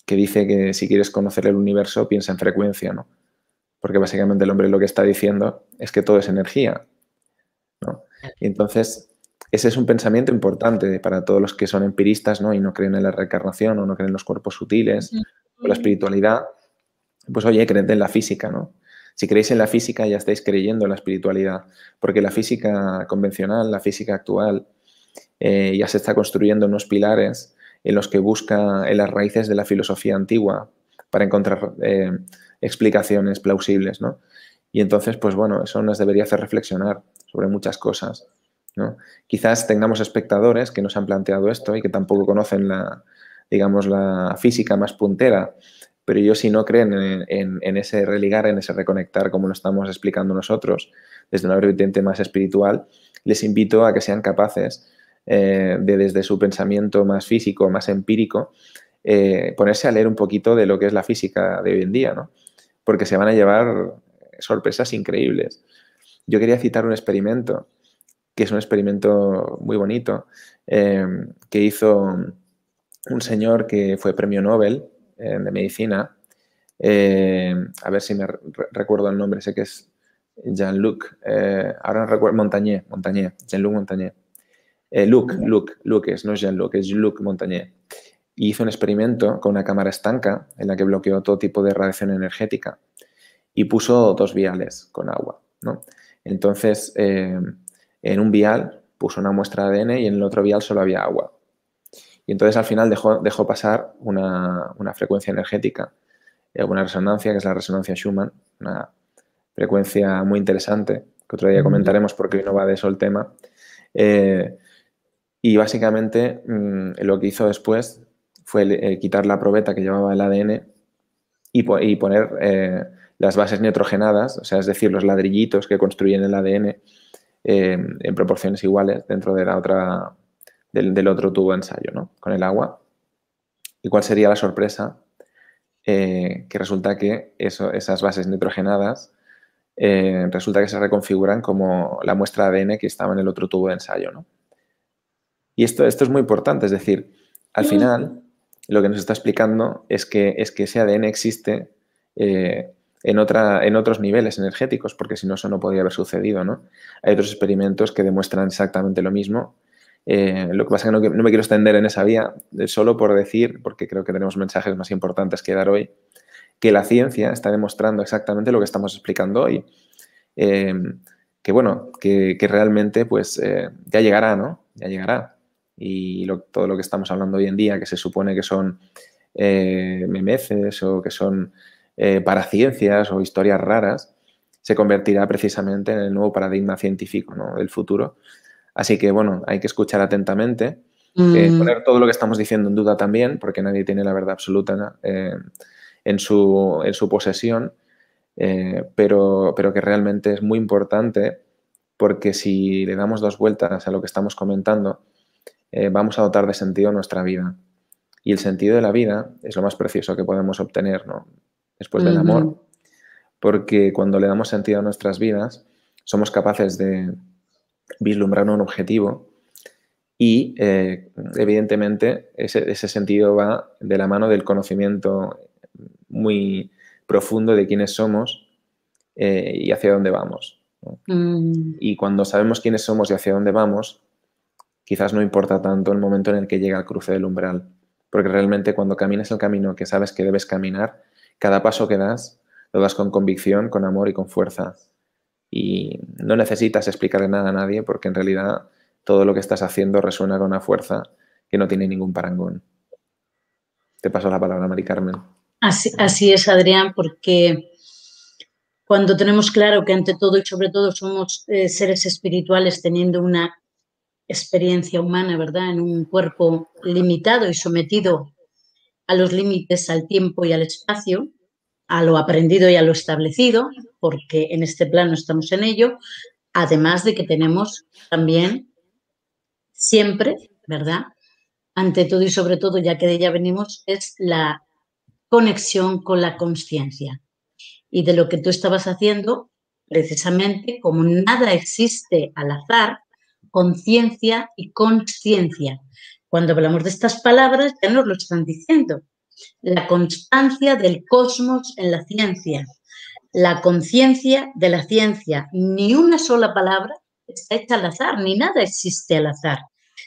que dice que si quieres conocer el universo, piensa en frecuencia, ¿no? Porque básicamente el hombre lo que está diciendo es que todo es energía, ¿no? Y entonces, ese es un pensamiento importante para todos los que son empiristas, ¿no? Y no creen en la reencarnación o no creen en los cuerpos sutiles o la espiritualidad. Pues oye, creed en la física, ¿no? Si creéis en la física ya estáis creyendo en la espiritualidad, porque la física convencional, la física actual, ya se está construyendo unos pilares en los que busca en las raíces de la filosofía antigua para encontrar explicaciones plausibles, ¿no? Y entonces, pues bueno, eso nos debería hacer reflexionar sobre muchas cosas, ¿no? Quizás tengamos espectadores que nos han planteado esto y que tampoco conocen digamos, la física más puntera, pero ellos, si no creen en ese religar, en ese reconectar, como lo estamos explicando nosotros, desde una vertiente más espiritual, les invito a que sean capaces desde su pensamiento más físico, más empírico, ponerse a leer un poquito de lo que es la física de hoy en día, ¿no? Porque se van a llevar sorpresas increíbles. Yo quería citar un experimento, que es un experimento muy bonito, que hizo un señor que fue premio Nobel de medicina. A ver si me recuerdo el nombre, sé que es Jean-Luc, ahora no recuerdo, Montagnier, Jean-Luc Montagnier. Luc, no es Jean-Luc, es Luc Montagnier. Y hizo un experimento con una cámara estanca en la que bloqueó todo tipo de radiación energética y puso 2 viales con agua, ¿no? Entonces, en un vial puso una muestra de ADN y en el otro vial solo había agua. Y entonces al final dejó pasar una frecuencia energética, una resonancia, que es la resonancia Schumann, una frecuencia muy interesante, que otro día comentaremos porque hoy no va de eso el tema. Y básicamente lo que hizo después fue quitar la probeta que llevaba el ADN y poner las bases nitrogenadas, o sea, es decir, los ladrillitos que construyen el ADN en proporciones iguales dentro de del otro tubo de ensayo, ¿no? Con el agua. ¿Y cuál sería la sorpresa? Que resulta que esas bases nitrogenadas resulta que se reconfiguran como la muestra de ADN que estaba en el otro tubo de ensayo, ¿no? Y esto es muy importante, es decir, al final lo que nos está explicando es que ese ADN existe en otros niveles energéticos, porque si no, eso no podría haber sucedido, ¿no? Hay otros experimentos que demuestran exactamente lo mismo. Lo que pasa es que no me quiero extender en esa vía, solo por decir, porque creo que tenemos mensajes más importantes que dar hoy, que la ciencia está demostrando exactamente lo que estamos explicando hoy. Que bueno, que realmente pues ya llegará, ¿no? Ya llegará. Y todo lo que estamos hablando hoy en día, que se supone que son memeces o que son paraciencias o historias raras, se convertirá precisamente en el nuevo paradigma científico, ¿no? Del futuro. Así que, bueno, hay que escuchar atentamente, poner todo lo que estamos diciendo en duda también, porque nadie tiene la verdad absoluta en su posesión, pero que realmente es muy importante, porque si le damos 2 vueltas a lo que estamos comentando, vamos a dotar de sentido nuestra vida. Y el sentido de la vida es lo más precioso que podemos obtener, ¿no? Después del amor, porque cuando le damos sentido a nuestras vidas, somos capaces de vislumbrar un objetivo y, evidentemente, ese sentido va de la mano del conocimiento muy profundo de quiénes somos y hacia dónde vamos, ¿no? Y cuando sabemos quiénes somos y hacia dónde vamos, quizás no importa tanto el momento en el que llega al cruce del umbral, porque realmente cuando caminas el camino que sabes que debes caminar, cada paso que das, lo das con convicción, con amor y con fuerza. Y no necesitas explicarle nada a nadie, porque en realidad todo lo que estás haciendo resuena con una fuerza que no tiene ningún parangón. Te paso la palabra, Mari Carmen. Así es, Adrián, porque cuando tenemos claro que ante todo y sobre todo somos seres espirituales teniendo una experiencia humana, ¿verdad?, en un cuerpo limitado y sometido a los límites, al tiempo y al espacio, a lo aprendido y a lo establecido, porque en este plano estamos en ello, además de que tenemos también siempre, ¿verdad?, ante todo y sobre todo, ya que de ella venimos, es la conexión con la consciencia. Y de lo que tú estabas haciendo, precisamente, como nada existe al azar, conciencia y consciencia. Cuando hablamos de estas palabras, ya nos lo están diciendo. La constancia del cosmos en la ciencia, la conciencia de la ciencia. Ni una sola palabra está hecha al azar, ni nada existe al azar.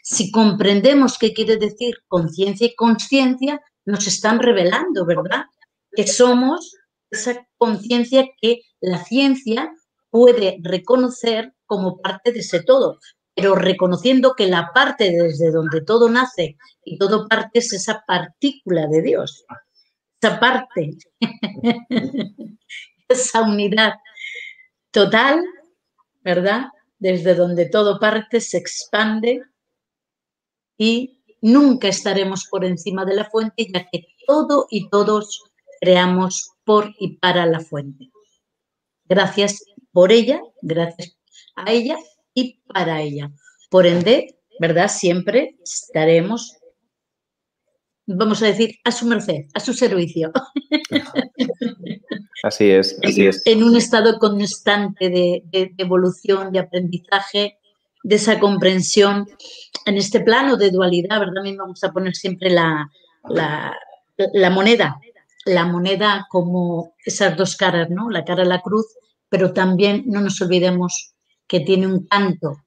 Si comprendemos qué quiere decir conciencia y consciencia, nos están revelando, ¿verdad?, que somos esa conciencia que la ciencia puede reconocer como parte de ese todo. pero reconociendo que la parte desde donde todo nace y todo parte es esa partícula de Dios, esa parte, esa unidad total, ¿verdad? Desde donde todo parte, se expande y nunca estaremos por encima de la fuente, ya que todo y todos creamos por y para la fuente. Gracias por ella, gracias a ella y para ella. Por ende, ¿verdad? Siempre estaremos, vamos a decir, a su merced, a su servicio. Así es, así es. En un estado constante de evolución, de aprendizaje, de esa comprensión en este plano de dualidad, ¿verdad? A mí me gusta poner siempre la moneda como esas dos caras, ¿no? La cara de la cruz, pero también no nos olvidemos que tiene un canto,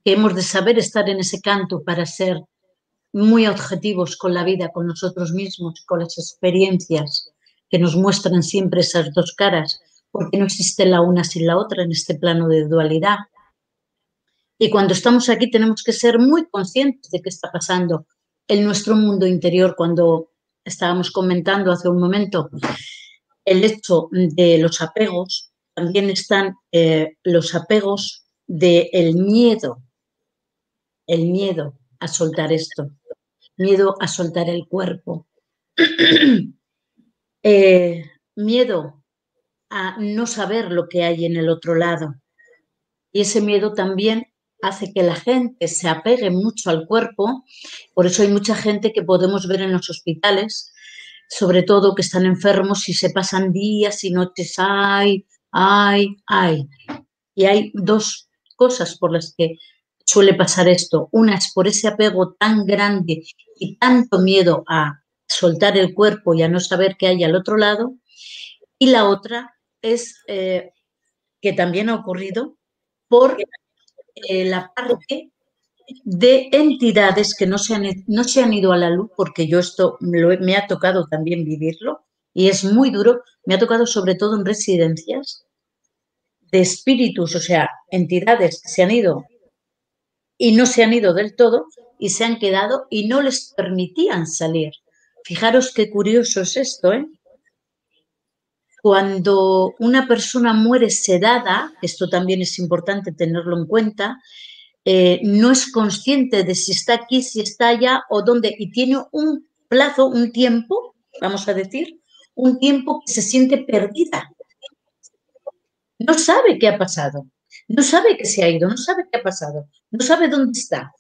que hemos de saber estar en ese canto para ser muy objetivos con la vida, con nosotros mismos, con las experiencias que nos muestran siempre esas dos caras, porque no existe la una sin la otra en este plano de dualidad. Y cuando estamos aquí tenemos que ser muy conscientes de qué está pasando en nuestro mundo interior. Cuando estábamos comentando hace un momento el hecho de los apegos, también están los apegos del miedo, el miedo a soltar esto, miedo a soltar el cuerpo, miedo a no saber lo que hay en el otro lado. Y ese miedo también hace que la gente se apegue mucho al cuerpo. Por eso hay mucha gente que podemos ver en los hospitales, sobre todo que están enfermos y se pasan días y noches, ay. Y hay dos cosas por las que suele pasar esto. Una es por ese apego tan grande y tanto miedo a soltar el cuerpo y a no saber qué hay al otro lado. Y la otra es que también ha ocurrido por la parte de entidades que no se han ido a la luz, porque yo esto me ha tocado también vivirlo y es muy duro. Me ha tocado sobre todo en residencias de espíritus, o sea, entidades que se han ido y no se han ido del todo y se han quedado y no les permitían salir. Fijaros qué curioso es esto, ¿eh? Cuando una persona muere sedada, esto también es importante tenerlo en cuenta, no es consciente de si está aquí, si está allá o dónde, y tiene un plazo, un tiempo, vamos a decir, un tiempo que se siente perdida. No sabe qué ha pasado, no sabe que se ha ido, no sabe qué ha pasado, no sabe dónde está.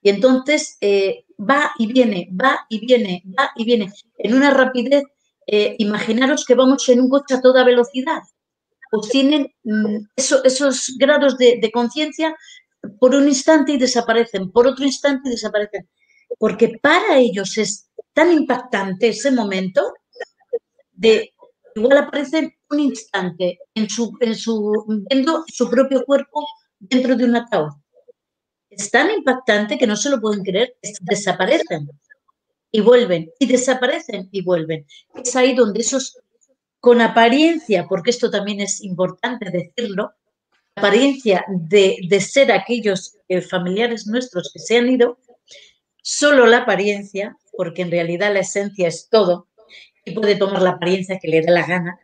Y entonces va y viene, va y viene, va y viene, en una rapidez. Imaginaros que vamos en un coche a toda velocidad. Pues tienen esos grados de conciencia por un instante y desaparecen, por otro instante y desaparecen. Porque para ellos es tan impactante ese momento de igual aparecen un instante viendo su propio cuerpo dentro de un ataúd. Es tan impactante que no se lo pueden creer, desaparecen y vuelven, y desaparecen y vuelven. Es ahí donde esos, con apariencia, porque esto también es importante decirlo, apariencia de ser aquellos familiares nuestros que se han ido, solo la apariencia, porque en realidad la esencia es todo, y puede tomar la apariencia que le dé la gana.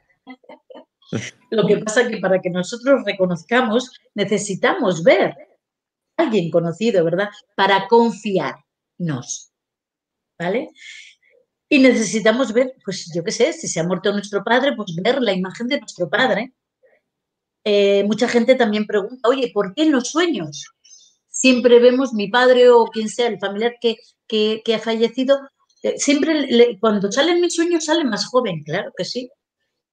Lo que pasa es que para que nosotros reconozcamos necesitamos ver a alguien conocido, ¿verdad? Para confiarnos, ¿vale? Y necesitamos ver, pues yo qué sé, si se ha muerto nuestro padre, pues ver la imagen de nuestro padre. Mucha gente también pregunta, oye, ¿por qué en los sueños siempre vemos mi padre o quien sea, el familiar que ha fallecido? Siempre cuando sale en mis sueños sale más joven, claro que sí,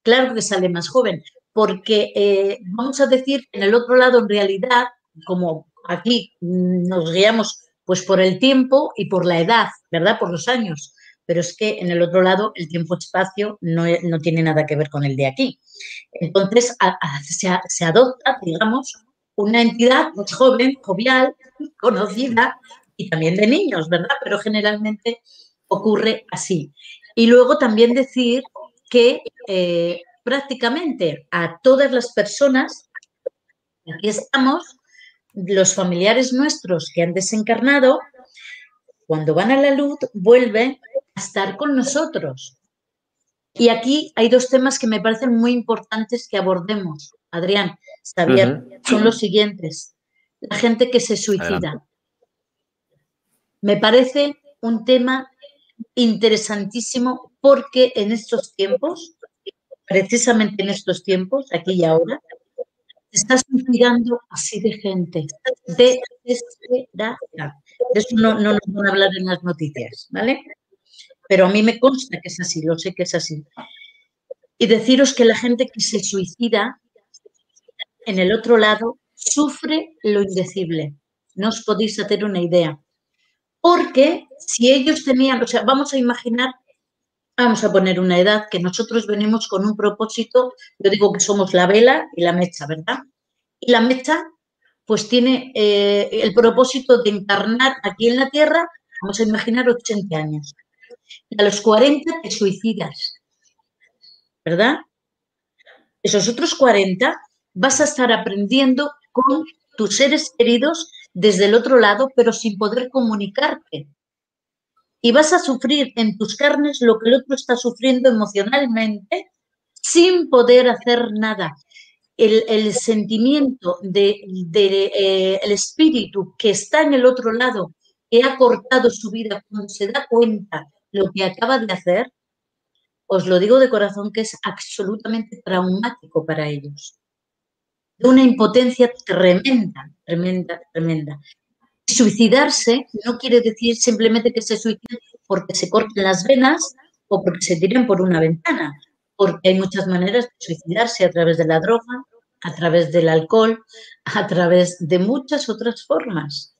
claro que sale más joven, porque vamos a decir que en el otro lado en realidad, como aquí nos guiamos pues por el tiempo y por la edad, ¿verdad? Por los años, pero es que en el otro lado el tiempo-espacio no tiene nada que ver con el de aquí. Entonces se adopta, digamos, una entidad pues, joven, jovial, conocida y también de niños, ¿verdad? Pero generalmente ocurre así. Y luego también decir que prácticamente a todas las personas, aquí estamos, los familiares nuestros que han desencarnado, cuando van a la luz, vuelven a estar con nosotros. Y aquí hay dos temas que me parecen muy importantes que abordemos, Adrián, Xavier, son los siguientes. La gente que se suicida. Adelante. Me parece un tema interesantísimo porque en estos tiempos, precisamente en estos tiempos, aquí y ahora, se está suicidando así de gente, desesperada. De eso no nos van a hablar en las noticias, ¿vale? Pero a mí me consta que es así, lo sé que es así. Y deciros que la gente que se suicida en el otro lado sufre lo indecible. No os podéis hacer una idea. Porque si ellos tenían, o sea, vamos a imaginar, vamos a poner una edad que nosotros venimos con un propósito, yo digo que somos la vela y la mecha, ¿verdad? Y la mecha pues tiene el propósito de encarnar aquí en la Tierra, vamos a imaginar 80 años. Y a los 40 te suicidas, ¿verdad? Esos otros 40 vas a estar aprendiendo con tus seres queridos desde el otro lado, pero sin poder comunicarte. Y vas a sufrir en tus carnes lo que el otro está sufriendo emocionalmente sin poder hacer nada. El sentimiento el espíritu que está en el otro lado, que ha cortado su vida cuando se da cuenta lo que acaba de hacer, os lo digo de corazón que es absolutamente traumático para ellos. De una impotencia tremenda, tremenda, tremenda. Suicidarse no quiere decir simplemente que se suiciden porque se corten las venas o porque se tiren por una ventana, porque hay muchas maneras de suicidarse a través de la droga, a través del alcohol, a través de muchas otras formas.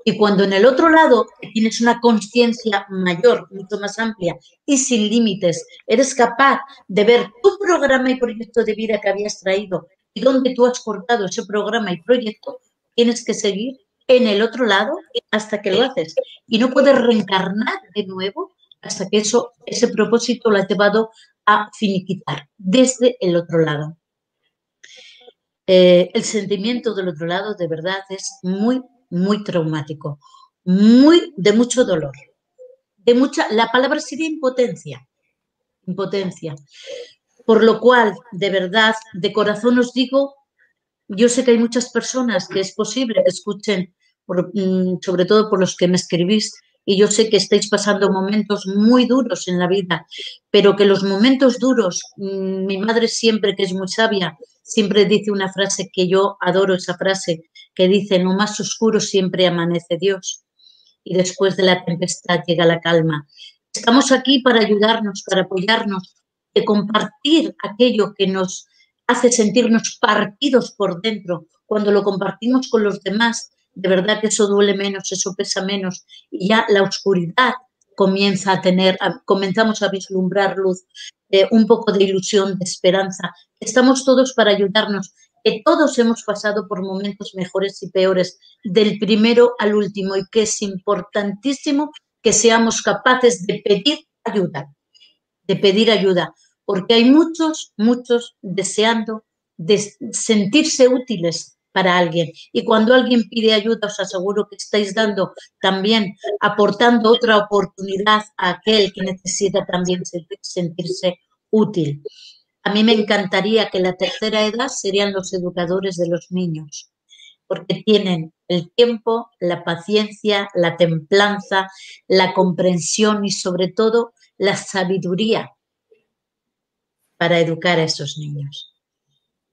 Y cuando en el otro lado tienes una conciencia mayor, mucho más amplia y sin límites, eres capaz de ver tu programa y proyecto de vida que habías traído y donde tú has cortado ese programa y proyecto, tienes que seguir en el otro lado hasta que lo haces. Y no puedes reencarnar de nuevo hasta que ese propósito lo has llevado a finiquitar desde el otro lado. El sentimiento del otro lado de verdad es muy, muy traumático, de mucho dolor, la palabra sería impotencia, impotencia. Por lo cual, de verdad, de corazón os digo, yo sé que hay muchas personas que es posible que escuchen, sobre todo por los que me escribís, y yo sé que estáis pasando momentos muy duros en la vida, pero que los momentos duros, mi madre siempre, que es muy sabia, siempre dice una frase que yo adoro, esa frase, que dice, en lo más oscuro siempre amanece Dios y después de la tempestad llega la calma. Estamos aquí para ayudarnos, para apoyarnos, de compartir aquello que nos hace sentirnos partidos por dentro. Cuando lo compartimos con los demás, de verdad que eso duele menos, eso pesa menos y ya la oscuridad comenzamos a vislumbrar luz, un poco de ilusión, de esperanza. Estamos todos para ayudarnos, que todos hemos pasado por momentos mejores y peores, del primero al último, y que es importantísimo que seamos capaces de pedir ayuda, porque hay muchos deseando de sentirse útiles para alguien. Y cuando alguien pide ayuda, os aseguro que estáis dando también, aportando otra oportunidad a aquel que necesita también sentirse útil. A mí me encantaría que la tercera edad serían los educadores de los niños, porque tienen el tiempo, la paciencia, la templanza, la comprensión y sobre todo la sabiduría para educar a esos niños.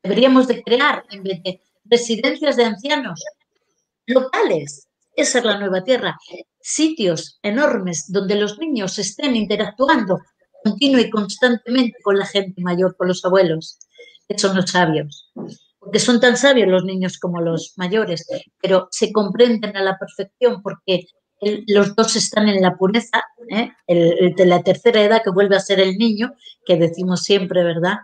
Deberíamos de crear, en vez de residencias de ancianos locales, esa es la nueva tierra, sitios enormes donde los niños estén interactuando continuo y constantemente con la gente mayor, con los abuelos, que son los sabios, porque son tan sabios los niños como los mayores, pero se comprenden a la perfección porque los dos están en la pureza, el de la tercera edad que vuelve a ser el niño, que decimos siempre, ¿verdad?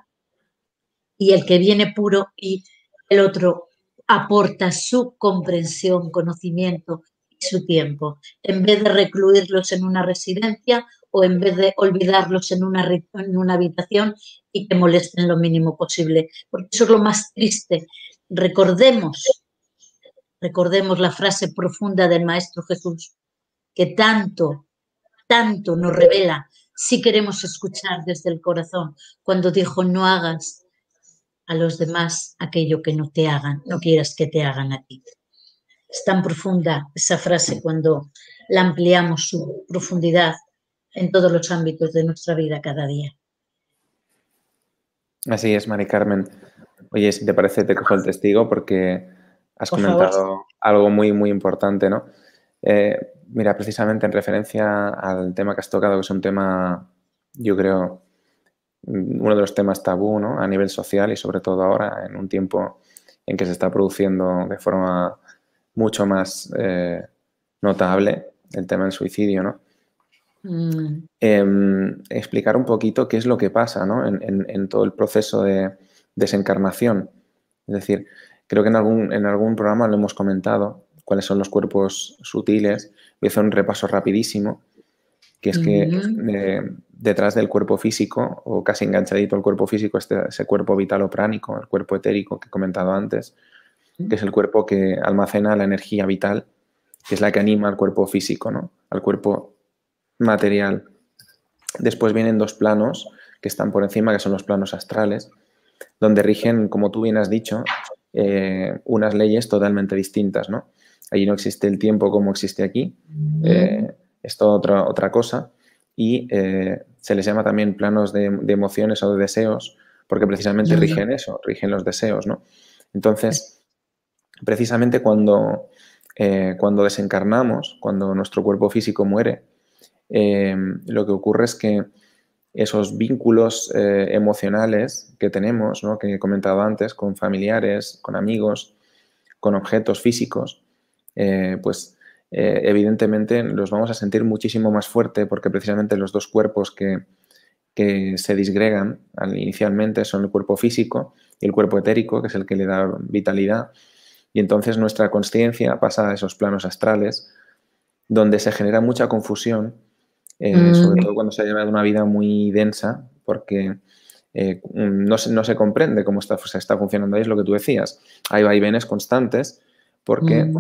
Y el que viene puro y el otro aporta su comprensión, conocimiento y su tiempo, en vez de recluirlos en una residencia o en vez de olvidarlos en una habitación y que molesten lo mínimo posible, porque eso es lo más triste. Recordemos Recordemos la frase profunda del Maestro Jesús, que tanto nos revela si queremos escuchar desde el corazón, cuando dijo: no hagas a los demás aquello que no te hagan, no quieras que te hagan a ti. Es tan profunda esa frase cuando la ampliamos su profundidad en todos los ámbitos de nuestra vida cada día. Así es, Mari Carmen. Oye, si te parece, te cojo el testigo porque has comentado algo muy, muy importante, ¿no? Mira, precisamente en referencia al tema que has tocado, que es un tema, yo creo, uno de los temas tabú, ¿no? A nivel social y sobre todo ahora, en un tiempo en que se está produciendo de forma mucho más notable el tema del suicidio, ¿no? Explicar un poquito qué es lo que pasa, ¿no? en todo el proceso de desencarnación. Es decir, creo que en algún programa lo hemos comentado, cuáles son los cuerpos sutiles. Voy a hacer un repaso rapidísimo, que es que detrás del cuerpo físico, o casi enganchadito al cuerpo físico, ese cuerpo vital o pránico, el cuerpo etérico que he comentado antes, que es el cuerpo que almacena la energía vital, que es la que anima al cuerpo físico, ¿no? Al cuerpo material. Después vienen dos planos que están por encima, que son los planos astrales, donde rigen, como tú bien has dicho, unas leyes totalmente distintas, ¿no? Allí no existe el tiempo como existe aquí, es toda otra cosa, y se les llama también planos de emociones o de deseos, porque precisamente rigen eso, rigen los deseos, ¿no? Entonces, precisamente cuando desencarnamos, cuando nuestro cuerpo físico muere, lo que ocurre es que esos vínculos emocionales que tenemos, ¿no? Que he comentado antes, con familiares, con amigos, con objetos físicos, evidentemente los vamos a sentir muchísimo más fuerte porque precisamente los dos cuerpos que se disgregan inicialmente son el cuerpo físico y el cuerpo etérico, que es el que le da vitalidad, y entonces nuestra consciencia pasa a esos planos astrales donde se genera mucha confusión, sobre todo cuando se ha llevado una vida muy densa, porque no se comprende cómo se está funcionando ahí, es lo que tú decías. Hay vaivenes constantes porque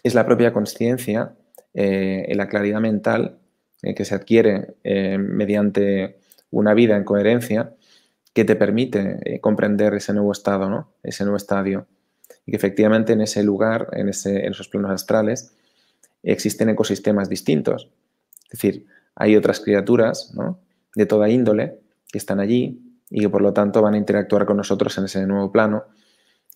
es la propia consciencia, la claridad mental que se adquiere mediante una vida en coherencia que te permite comprender ese nuevo estado, ¿no? Ese nuevo estadio. Y que efectivamente en ese lugar, en esos planos astrales, existen ecosistemas distintos. Es decir, hay otras criaturas, ¿no? De toda índole que están allí y que por lo tanto van a interactuar con nosotros en ese nuevo plano.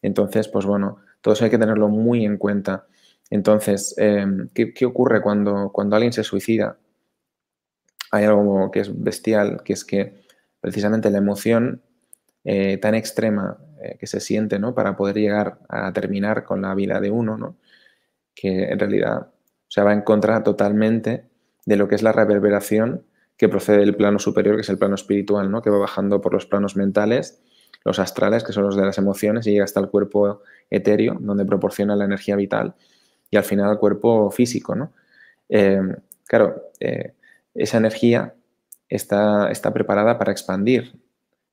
Entonces, pues bueno, todo eso hay que tenerlo muy en cuenta. Entonces, ¿qué ocurre cuando alguien se suicida? Hay algo que es bestial, que es que precisamente la emoción tan extrema que se siente, ¿no? Para poder llegar a terminar con la vida de uno, ¿no? Que en realidad va en contra totalmente de lo que es la reverberación que procede del plano superior, que es el plano espiritual, ¿no? Que va bajando por los planos mentales, los astrales, que son los de las emociones, y llega hasta el cuerpo etéreo, donde proporciona la energía vital, y al final al cuerpo físico, ¿no? Esa energía está preparada para expandir,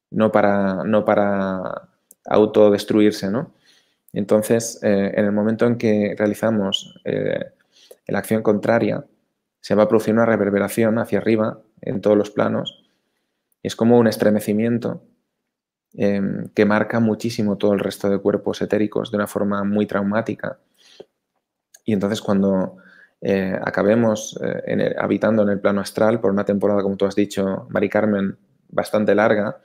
no para autodestruirse, ¿no? Entonces, en el momento en que realizamos la acción contraria, se va a producir una reverberación hacia arriba en todos los planos. Es como un estremecimiento que marca muchísimo todo el resto de cuerpos etéricos de una forma muy traumática. Y entonces cuando acabemos habitando en el plano astral por una temporada, como tú has dicho, Mari Carmen, bastante larga,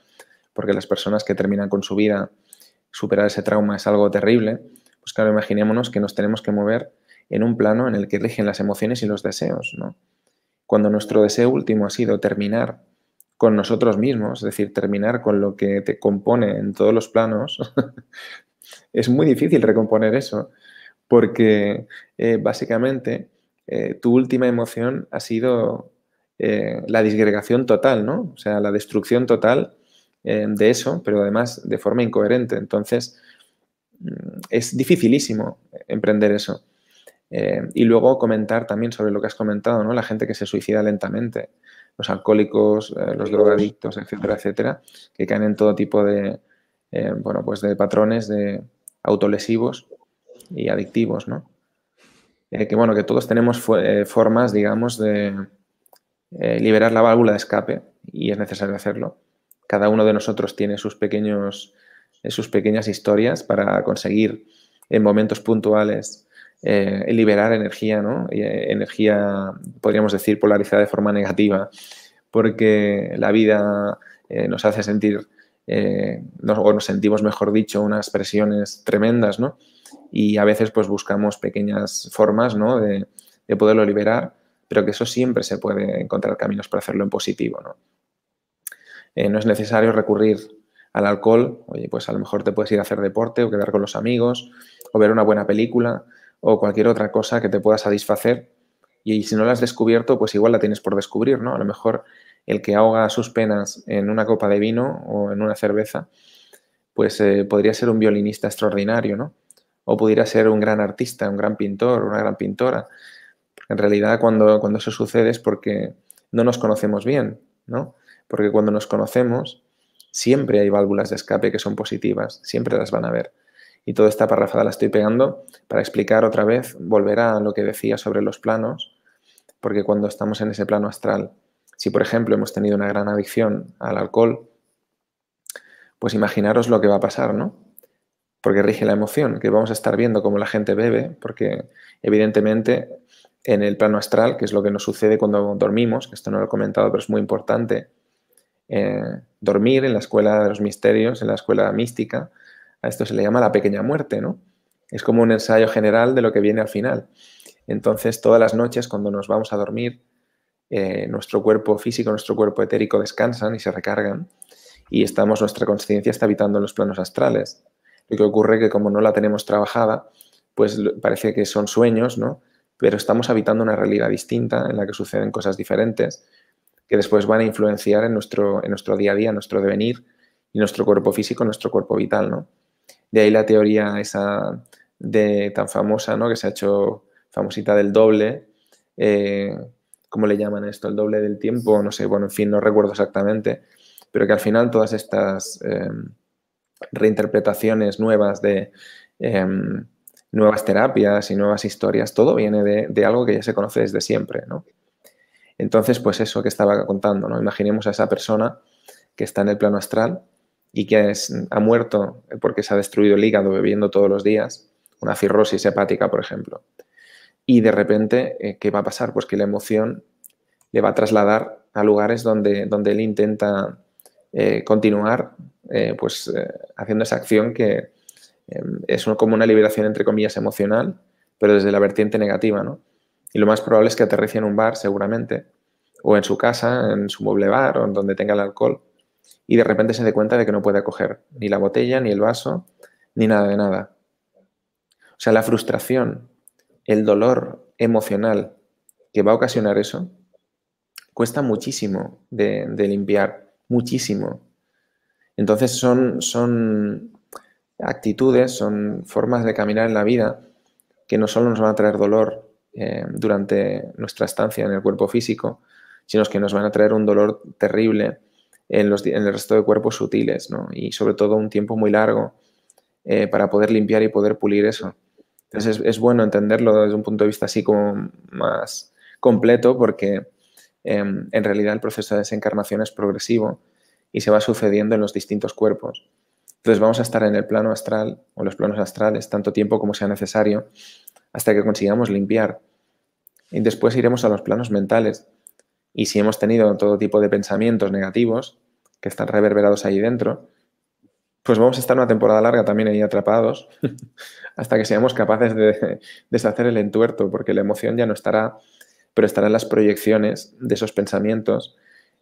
porque las personas que terminan con su vida, superar ese trauma es algo terrible, pues claro, imaginémonos que nos tenemos que mover en un plano en el que rigen las emociones y los deseos, ¿no? Cuando nuestro deseo último ha sido terminar con nosotros mismos, es decir, terminar con lo que te compone en todos los planos, es muy difícil recomponer eso, porque básicamente tu última emoción ha sido la disgregación total, ¿no? O sea, la destrucción total de eso, pero además de forma incoherente. Entonces, es dificilísimo emprender eso. Y luego comentar también sobre lo que has comentado, ¿no? La gente que se suicida lentamente, los alcohólicos, los drogadictos, etcétera, etcétera, que caen en todo tipo de, de patrones de autolesivos y adictivos, ¿no? Bueno, que todos tenemos formas, digamos, de liberar la válvula de escape y es necesario hacerlo. Cada uno de nosotros tiene sus pequeñas historias para conseguir en momentos puntuales liberar energía, ¿no? Energía, podríamos decir, polarizada de forma negativa, porque la vida nos hace sentir, o nos sentimos, mejor dicho, unas presiones tremendas, ¿no? Y a veces pues buscamos pequeñas formas, ¿no? de poderlo liberar, pero que eso siempre se puede encontrar caminos para hacerlo en positivo, ¿no? No es necesario recurrir al alcohol. Oye, pues a lo mejor te puedes ir a hacer deporte o quedar con los amigos o ver una buena película o cualquier otra cosa que te pueda satisfacer y si no la has descubierto, pues igual la tienes por descubrir, ¿no? A lo mejor el que ahoga sus penas en una copa de vino o en una cerveza, pues podría ser un violinista extraordinario, ¿no? O pudiera ser un gran artista, un gran pintor, una gran pintora. En realidad, cuando eso sucede es porque no nos conocemos bien, ¿no? Porque cuando nos conocemos, siempre hay válvulas de escape que son positivas, siempre las van a ver. Y toda esta parrafada la estoy pegando para explicar otra vez, volver a lo que decía sobre los planos, porque cuando estamos en ese plano astral, si por ejemplo hemos tenido una gran adicción al alcohol, pues imaginaros lo que va a pasar, ¿no? Porque rige la emoción, que vamos a estar viendo cómo la gente bebe, porque evidentemente en el plano astral, que es lo que nos sucede cuando dormimos, que esto no lo he comentado, pero es muy importante, dormir en la escuela de los misterios, en la escuela mística, a esto se le llama la pequeña muerte, ¿no? Es como un ensayo general de lo que viene al final. Entonces, todas las noches cuando nos vamos a dormir, nuestro cuerpo físico, nuestro cuerpo etérico descansan y se recargan y nuestra conciencia está habitando en los planos astrales. Lo que ocurre es que como no la tenemos trabajada, pues parece que son sueños, ¿no? Pero estamos habitando una realidad distinta en la que suceden cosas diferentes que después van a influenciar en nuestro día a día, nuestro devenir y nuestro cuerpo físico, nuestro cuerpo vital, ¿no? De ahí la teoría esa tan famosa, ¿no? Que se ha hecho famosita del doble, ¿cómo le llaman esto? El doble del tiempo, no sé, bueno, en fin, no recuerdo exactamente, pero que al final todas estas reinterpretaciones nuevas de nuevas terapias y nuevas historias, todo viene de algo que ya se conoce desde siempre, ¿no? Entonces, pues eso que estaba contando, ¿no? Imaginemos a esa persona que está en el plano astral y que ha muerto porque se ha destruido el hígado bebiendo todos los días, una cirrosis hepática, por ejemplo. Y de repente, ¿qué va a pasar? Pues que la emoción le va a trasladar a lugares donde él intenta continuar haciendo esa acción que es como una liberación, entre comillas, emocional, pero desde la vertiente negativa, ¿no? Y lo más probable es que aterrice en un bar, seguramente, o en su casa, en su mueble bar, o en donde tenga el alcohol, y de repente se dé cuenta de que no puede coger ni la botella, ni el vaso, ni nada de nada. O sea, la frustración, el dolor emocional que va a ocasionar eso, cuesta muchísimo de limpiar, muchísimo. Entonces son actitudes, son formas de caminar en la vida que no solo nos van a traer dolor durante nuestra estancia en el cuerpo físico, sino que nos van a traer un dolor terrible en el resto de cuerpos sutiles, ¿no? Y sobre todo un tiempo muy largo para poder limpiar y poder pulir eso. Entonces es bueno entenderlo desde un punto de vista así como más completo porque en realidad el proceso de desencarnación es progresivo y se va sucediendo en los distintos cuerpos. Entonces vamos a estar en el plano astral o los planos astrales tanto tiempo como sea necesario hasta que consigamos limpiar. Y después iremos a los planos mentales. Y si hemos tenido todo tipo de pensamientos negativos que están reverberados ahí dentro, pues vamos a estar una temporada larga también ahí atrapados hasta que seamos capaces de deshacer el entuerto, porque la emoción ya no estará, pero estarán las proyecciones de esos pensamientos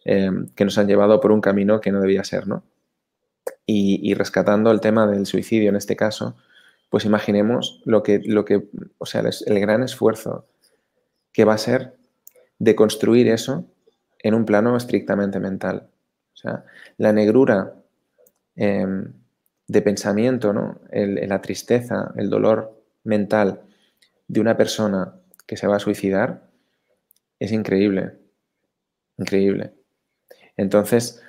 que nos han llevado por un camino que no debía ser, ¿no? Y rescatando el tema del suicidio en este caso, pues imaginemos o sea, el gran esfuerzo que va a ser de construir eso en un plano estrictamente mental. O sea, la negrura de pensamiento, ¿no? La tristeza, el dolor mental de una persona que se va a suicidar es increíble, increíble. Entonces,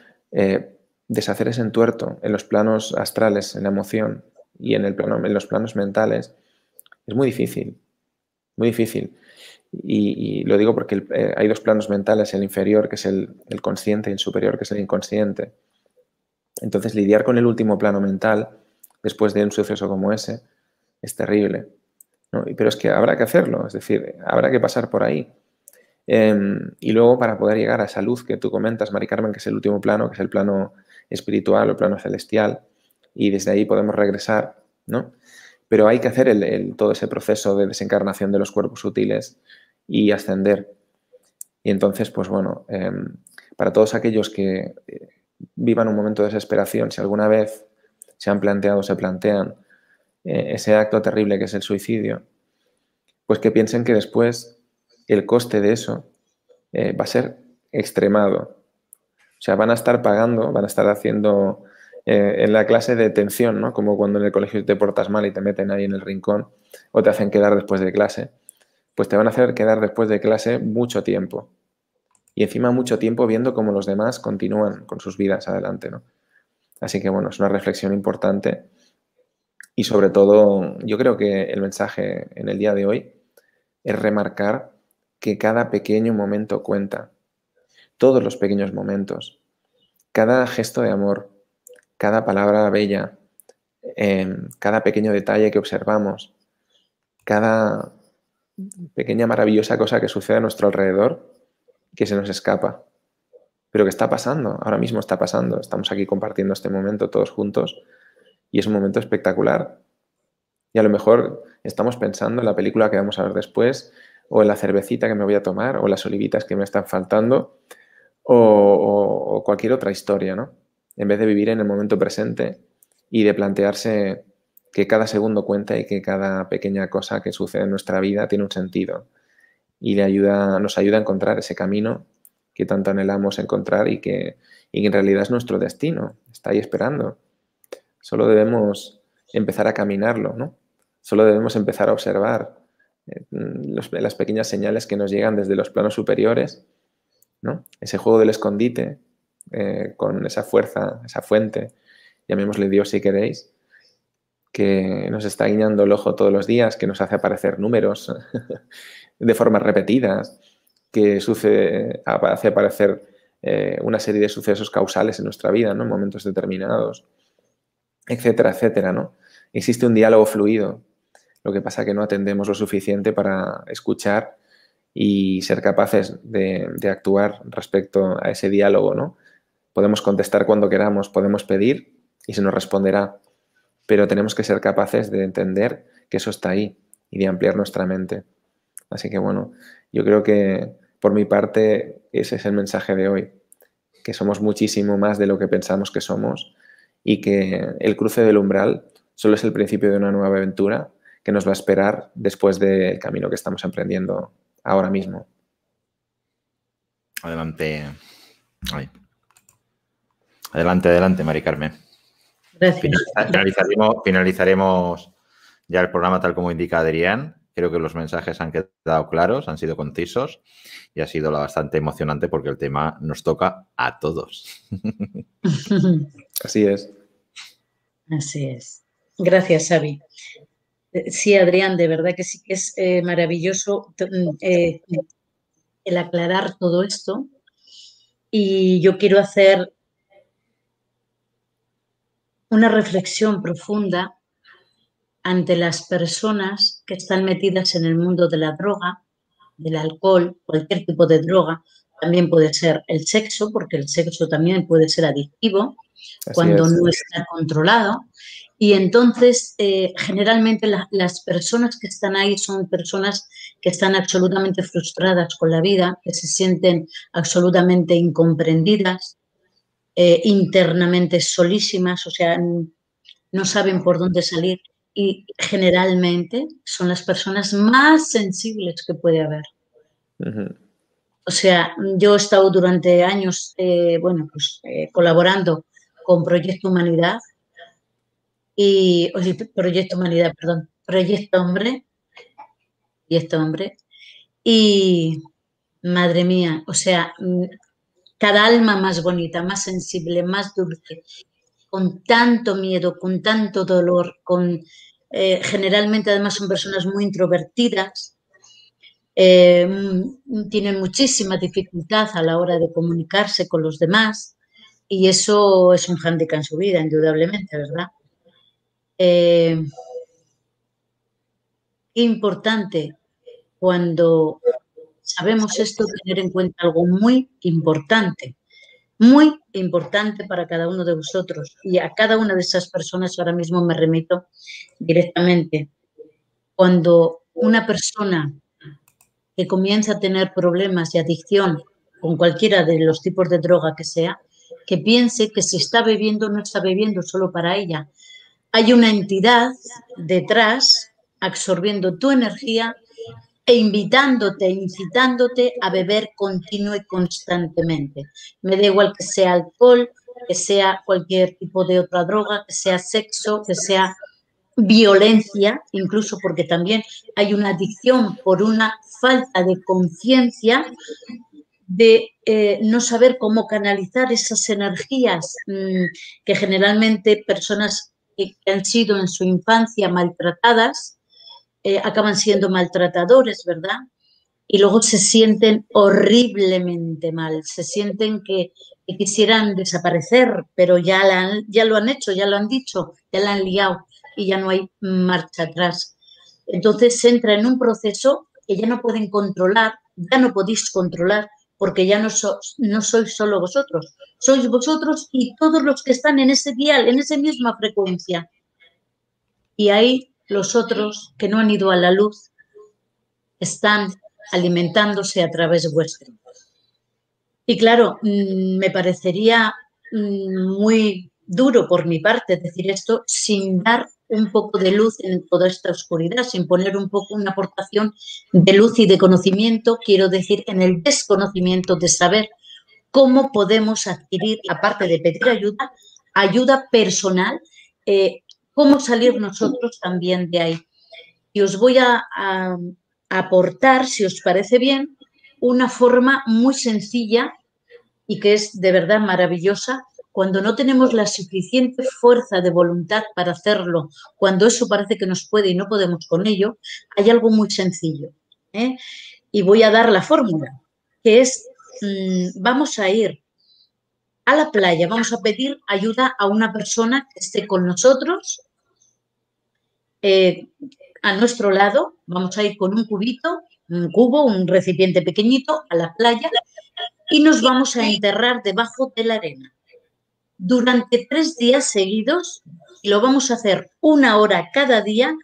deshacer ese entuerto en los planos astrales, en la emoción y en los planos mentales, Es muy difícil, muy difícil. Y lo digo porque hay dos planos mentales, el inferior, que es el consciente, y el superior, que es el inconsciente. Entonces, lidiar con el último plano mental, después de un suceso como ese, es terrible, ¿no? Pero es que habrá que hacerlo, es decir, habrá que pasar por ahí. Y luego, para poder llegar a esa luz que tú comentas, Mari Carmen, que es el último plano, que es el plano espiritual o el plano celestial, y desde ahí podemos regresar, ¿no? Pero hay que hacer todo ese proceso de desencarnación de los cuerpos sutiles y ascender. Y entonces, pues bueno, para todos aquellos que vivan un momento de desesperación, si alguna vez se han planteado o se plantean ese acto terrible que es el suicidio, pues que piensen que después el coste de eso va a ser extremado. O sea, van a estar pagando, van a estar haciendo en la clase de detención, ¿no? Como cuando en el colegio te portas mal y te meten ahí en el rincón o te hacen quedar después de clase. Pues te van a hacer quedar después de clase mucho tiempo. Y encima mucho tiempo viendo cómo los demás continúan con sus vidas adelante, ¿no? Así que bueno, es una reflexión importante y sobre todo yo creo que el mensaje en el día de hoy es remarcar que cada pequeño momento cuenta, todos los pequeños momentos, cada gesto de amor, cada palabra bella, cada pequeño detalle que observamos, cada pequeña maravillosa cosa que sucede a nuestro alrededor que se nos escapa, pero que está pasando, ahora mismo está pasando, estamos aquí compartiendo este momento todos juntos y es un momento espectacular. Y a lo mejor estamos pensando en la película que vamos a ver después, o en la cervecita que me voy a tomar, o las olivitas que me están faltando, o cualquier otra historia, ¿no? En vez de vivir en el momento presente y de plantearse que cada segundo cuenta y que cada pequeña cosa que sucede en nuestra vida tiene un sentido y nos ayuda a encontrar ese camino que tanto anhelamos encontrar y que en realidad es nuestro destino, está ahí esperando. Solo debemos empezar a caminarlo, ¿no? Solo debemos empezar a observar las pequeñas señales que nos llegan desde los planos superiores, ¿no? Ese juego del escondite con esa fuerza, esa fuente, llamémosle Dios si queréis, que nos está guiñando el ojo todos los días, que nos hace aparecer números de formas repetidas, que hace aparecer una serie de sucesos causales en nuestra vida, ¿no? En momentos determinados, etcétera, etcétera, ¿no? Existe un diálogo fluido. Lo que pasa es que no atendemos lo suficiente para escuchar y ser capaces de actuar respecto a ese diálogo, ¿no? Podemos contestar cuando queramos, podemos pedir y se nos responderá, pero tenemos que ser capaces de entender que eso está ahí y de ampliar nuestra mente. Así que bueno, yo creo que por mi parte ese es el mensaje de hoy, que somos muchísimo más de lo que pensamos que somos y que el cruce del umbral solo es el principio de una nueva aventura que nos va a esperar después del camino que estamos emprendiendo ahora mismo. Adelante. Ay. Adelante, Mari Carmen. Gracias. Finalizaremos ya el programa tal como indica Adrián. Creo que los mensajes han quedado claros, han sido concisos y ha sido bastante emocionante porque el tema nos toca a todos. Así es. Así es. Gracias, Xavi. Sí, Adrián, de verdad que sí que es maravilloso el aclarar todo esto. Y yo quiero hacer una reflexión profunda ante las personas que están metidas en el mundo de la droga, del alcohol, cualquier tipo de droga. También puede ser el sexo, porque el sexo también puede ser adictivo cuando no está controlado. Y entonces, generalmente las personas que están ahí son personas que están absolutamente frustradas con la vida, que se sienten absolutamente incomprendidas, internamente solísimas, o sea, no saben por dónde salir. Y generalmente son las personas más sensibles que puede haber. O sea, yo he estado durante años, colaborando con Proyecto Humanidad Proyecto Hombre, y madre mía, o sea, cada alma más bonita, más sensible, más dulce, con tanto miedo, con tanto dolor, con generalmente además son personas muy introvertidas, tienen muchísima dificultad a la hora de comunicarse con los demás y eso es un hándicap en su vida, indudablemente, ¿verdad? Importante cuando sabemos esto, tener en cuenta algo muy importante para cada uno de vosotros y a cada una de esas personas ahora mismo me remito directamente. Cuando una persona que comienza a tener problemas y adicción con cualquiera de los tipos de droga que sea, que piense que si está bebiendo no está bebiendo solo para ella. Hay una entidad detrás absorbiendo tu energía e invitándote, incitándote a beber continuo y constantemente. Me da igual que sea alcohol, que sea cualquier tipo de otra droga, que sea sexo, que sea violencia, incluso porque también hay una adicción por una falta de conciencia de no saber cómo canalizar esas energías que generalmente personas que han sido en su infancia maltratadas acaban siendo maltratadores, ¿verdad? Y luego se sienten horriblemente mal, se sienten que quisieran desaparecer, pero ya lo han hecho, ya lo han dicho, ya la han liado y ya no hay marcha atrás. Entonces se entra en un proceso que ya no pueden controlar, ya no podéis controlar, porque ya no sois solo vosotros, sois vosotros y todos los que están en ese dial, en esa misma frecuencia. Y ahí los otros que no han ido a la luz están alimentándose a través vuestro. Y claro, me parecería muy duro por mi parte decir esto sin dar un poco de luz en toda esta oscuridad, sin poner un poco una aportación de luz y de conocimiento, quiero decir, en el desconocimiento de saber cómo podemos adquirir, aparte de pedir ayuda, ayuda personal, cómo salir nosotros también de ahí. Y os voy a aportar, si os parece bien, una forma muy sencilla y que es de verdad maravillosa cuando no tenemos la suficiente fuerza de voluntad para hacerlo, cuando eso parece que nos puede y no podemos con ello, hay algo muy sencillo. Y voy a dar la fórmula, que es, vamos a ir a la playa, vamos a pedir ayuda a una persona que esté con nosotros, a nuestro lado, vamos a ir con un cubito, un cubo, un recipiente pequeñito a la playa y nos vamos a enterrar debajo de la arena. Durante 3 días seguidos, y lo vamos a hacer 1 hora cada día,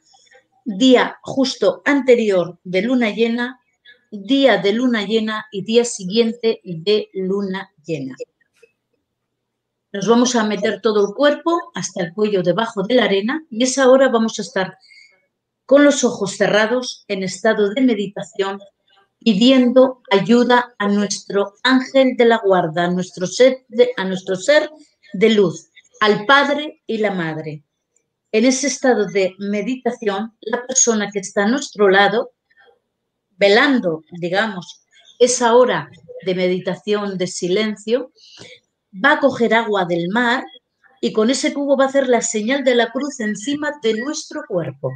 día justo anterior de luna llena, día de luna llena y día siguiente de luna llena. Nos vamos a meter todo el cuerpo hasta el cuello debajo de la arena y esa hora vamos a estar con los ojos cerrados en estado de meditación, pidiendo ayuda a nuestro ángel de la guarda, a nuestro ser de luz, al Padre y la Madre. En ese estado de meditación, la persona que está a nuestro lado, velando, digamos, esa hora de meditación, de silencio, va a coger agua del mar y con ese cubo va a hacer la señal de la cruz encima de nuestro cuerpo.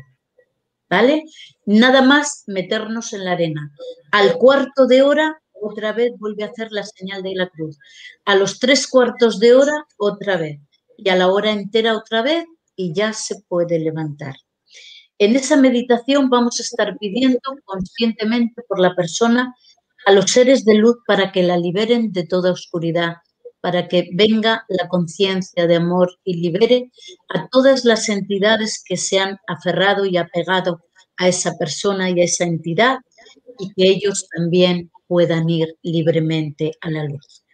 ¿Vale? Nada más meternos en la arena. Al cuarto de hora, otra vez vuelve a hacer la señal de la cruz. A los 3/4 de hora, otra vez. Y a la hora entera, otra vez, y ya se puede levantar. En esa meditación vamos a estar pidiendo conscientemente por la persona a los seres de luz para que la liberen de toda oscuridad, para que venga la conciencia de amor y libere a todas las entidades que se han aferrado y apegado a esa persona y a esa entidad y que ellos también puedan ir libremente a la luz.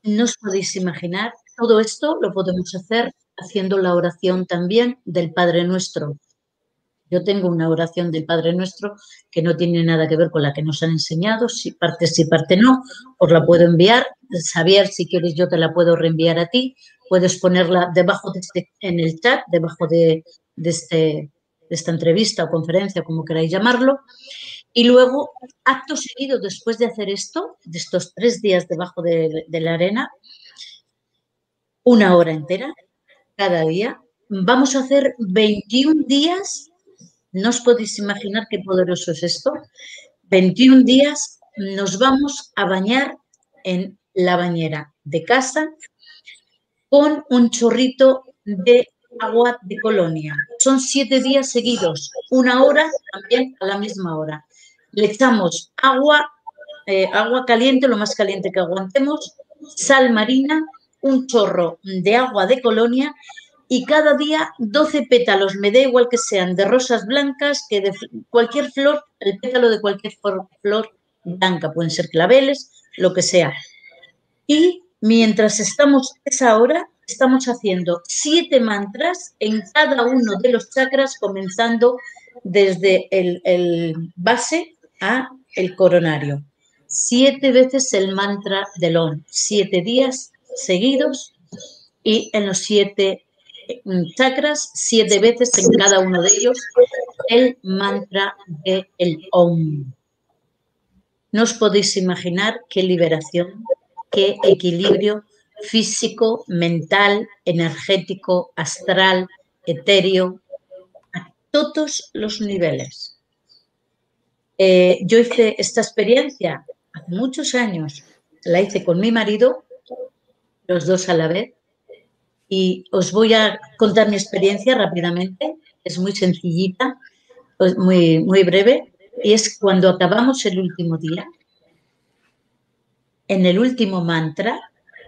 No os podéis imaginar, todo esto lo podemos hacer haciendo la oración también del Padre Nuestro. Yo tengo una oración del Padre Nuestro que no tiene nada que ver con la que nos han enseñado, si parte no, os la puedo enviar. Xavier, si quieres yo te la puedo reenviar a ti, puedes ponerla debajo en el chat, debajo de esta entrevista o conferencia, como queráis llamarlo. Y luego, acto seguido, después de hacer esto, de estos 3 días debajo de la arena, 1 hora entera, cada día. Vamos a hacer 21 días. No os podéis imaginar qué poderoso es esto. 21 días nos vamos a bañar en la bañera de casa con un chorrito de agua de colonia. Son 7 días seguidos, 1 hora también a la misma hora. Le echamos agua caliente, lo más caliente que aguantemos, sal marina, un chorro de agua de colonia y cada día 12 pétalos, me da igual que sean de rosas blancas, que de cualquier flor, el pétalo de cualquier flor blanca, pueden ser claveles, lo que sea. Y mientras estamos esa hora, estamos haciendo 7 mantras en cada uno de los chakras, comenzando desde el base a el coronario. 7 veces el mantra del OM, 7 días seguidos y en los 7 chakras, 7 veces en cada uno de ellos el mantra del OM. No os podéis imaginar qué liberación, qué equilibrio físico, mental, energético, astral, etéreo, a todos los niveles. Yo hice esta experiencia hace muchos años, la hice con mi marido, los dos a la vez, y os voy a contar mi experiencia rápidamente, es muy sencillita, muy, muy breve, y es cuando acabamos el último día, en el último mantra,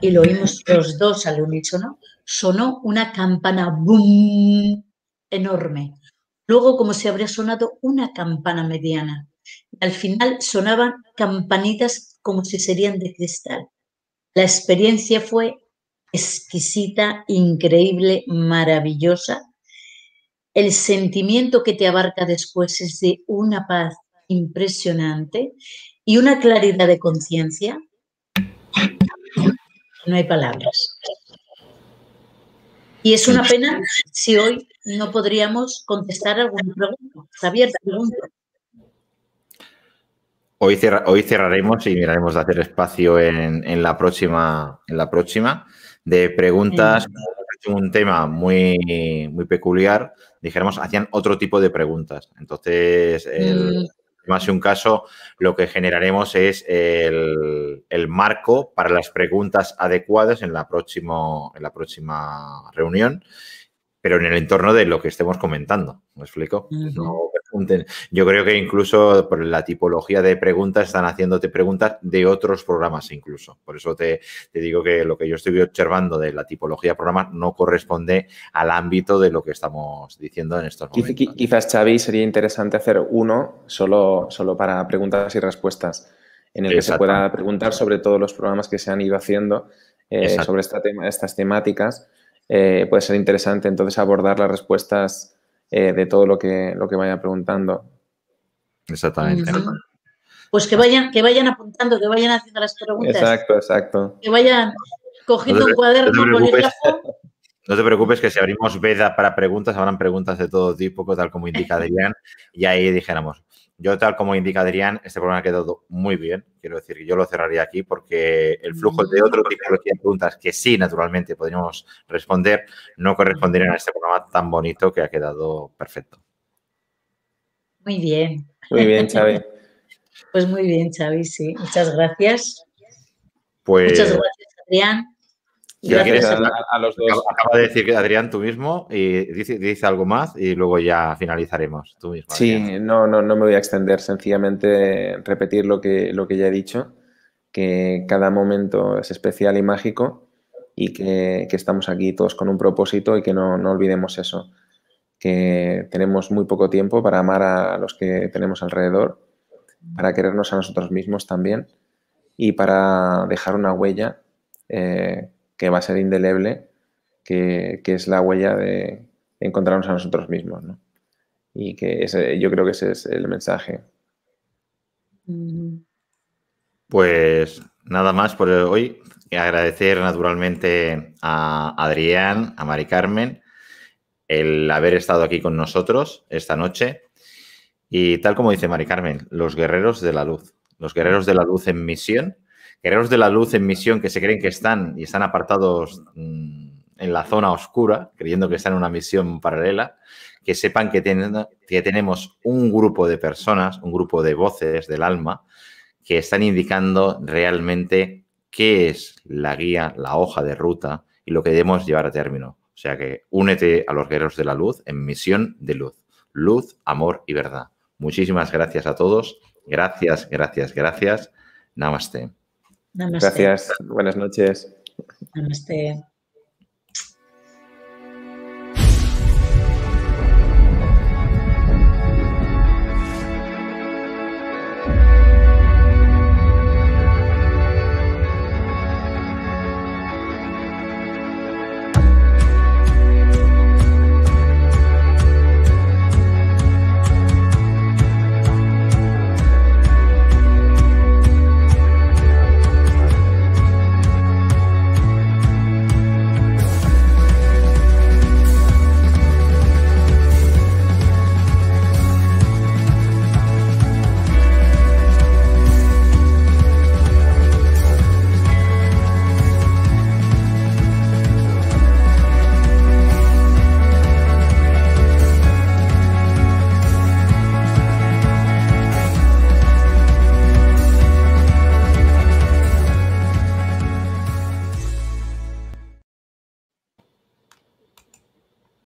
y lo oímos los dos al unísono, sonó una campana ¡boom! Enorme. Luego, como si habría sonado una campana mediana. Al final sonaban campanitas como si serían de cristal. La experiencia fue exquisita, increíble, maravillosa. El sentimiento que te abarca después es de una paz impresionante y una claridad de conciencia. No hay palabras. Y es una pena si hoy no podríamos contestar alguna pregunta. Xavier, pregunta. Hoy cerraremos y miraremos de hacer espacio en la próxima de preguntas. Un tema muy, muy peculiar. Dijéramos, hacían otro tipo de preguntas. Entonces, más de un caso, lo que generaremos es el marco para las preguntas adecuadas en la próxima reunión, pero en el entorno de lo que estemos comentando. ¿Me explico? No pregunten. Yo creo que incluso por la tipología de preguntas están haciéndote preguntas de otros programas incluso. Por eso te digo que lo que yo estoy observando de la tipología de programas no corresponde al ámbito de lo que estamos diciendo en estos momentos. Quizás, Xavi, sería interesante hacer uno solo para preguntas y respuestas, en el que se pueda preguntar sobre todos los programas que se han ido haciendo sobre estas temáticas. Puede ser interesante entonces abordar las respuestas de todo lo que vaya preguntando. Exactamente. Pues que vayan apuntando, que vayan haciendo las preguntas. Exacto. Que vayan cogiendo un cuaderno, bolígrafo. No te preocupes que si abrimos veda para preguntas, habrán preguntas de todo tipo, tal como indica Adrián, y ahí dijéramos, yo tal como indica Adrián, este programa ha quedado muy bien, quiero decir que yo lo cerraría aquí porque el flujo de otro tipo de preguntas que sí, naturalmente, podríamos responder, no corresponderían a este programa tan bonito que ha quedado perfecto. Muy bien. Muy bien, Xavi. Pues muy bien, Xavi, sí. Muchas gracias. Pues, muchas gracias, Adrián. Gracias a los dos. Acaba de decir Adrián tú mismo y dice algo más y luego ya finalizaremos tú mismo. Sí, no me voy a extender, sencillamente repetir lo que ya he dicho, que cada momento es especial y mágico y que estamos aquí todos con un propósito y que no olvidemos eso, que tenemos muy poco tiempo para amar a los que tenemos alrededor, para querernos a nosotros mismos también y para dejar una huella que va a ser indeleble, que es la huella de encontrarnos a nosotros mismos, ¿no? Y que yo creo que ese es el mensaje. Pues nada más por hoy. Agradecer naturalmente a Adrián, a Mari Carmen, el haber estado aquí con nosotros esta noche. Y tal como dice Mari Carmen, los guerreros de la luz. Los guerreros de la luz en misión. Guerreros de la luz en misión que se creen que están apartados en la zona oscura, creyendo que están en una misión paralela, que sepan que tenemos un grupo de personas, un grupo de voces del alma, que están indicando realmente qué es la guía, la hoja de ruta y lo que debemos llevar a término. O sea que únete a los guerreros de la luz en misión de luz. Luz, amor y verdad. Muchísimas gracias a todos. Gracias, gracias, gracias. Namaste. Namaste. Gracias. Buenas noches. Namaste.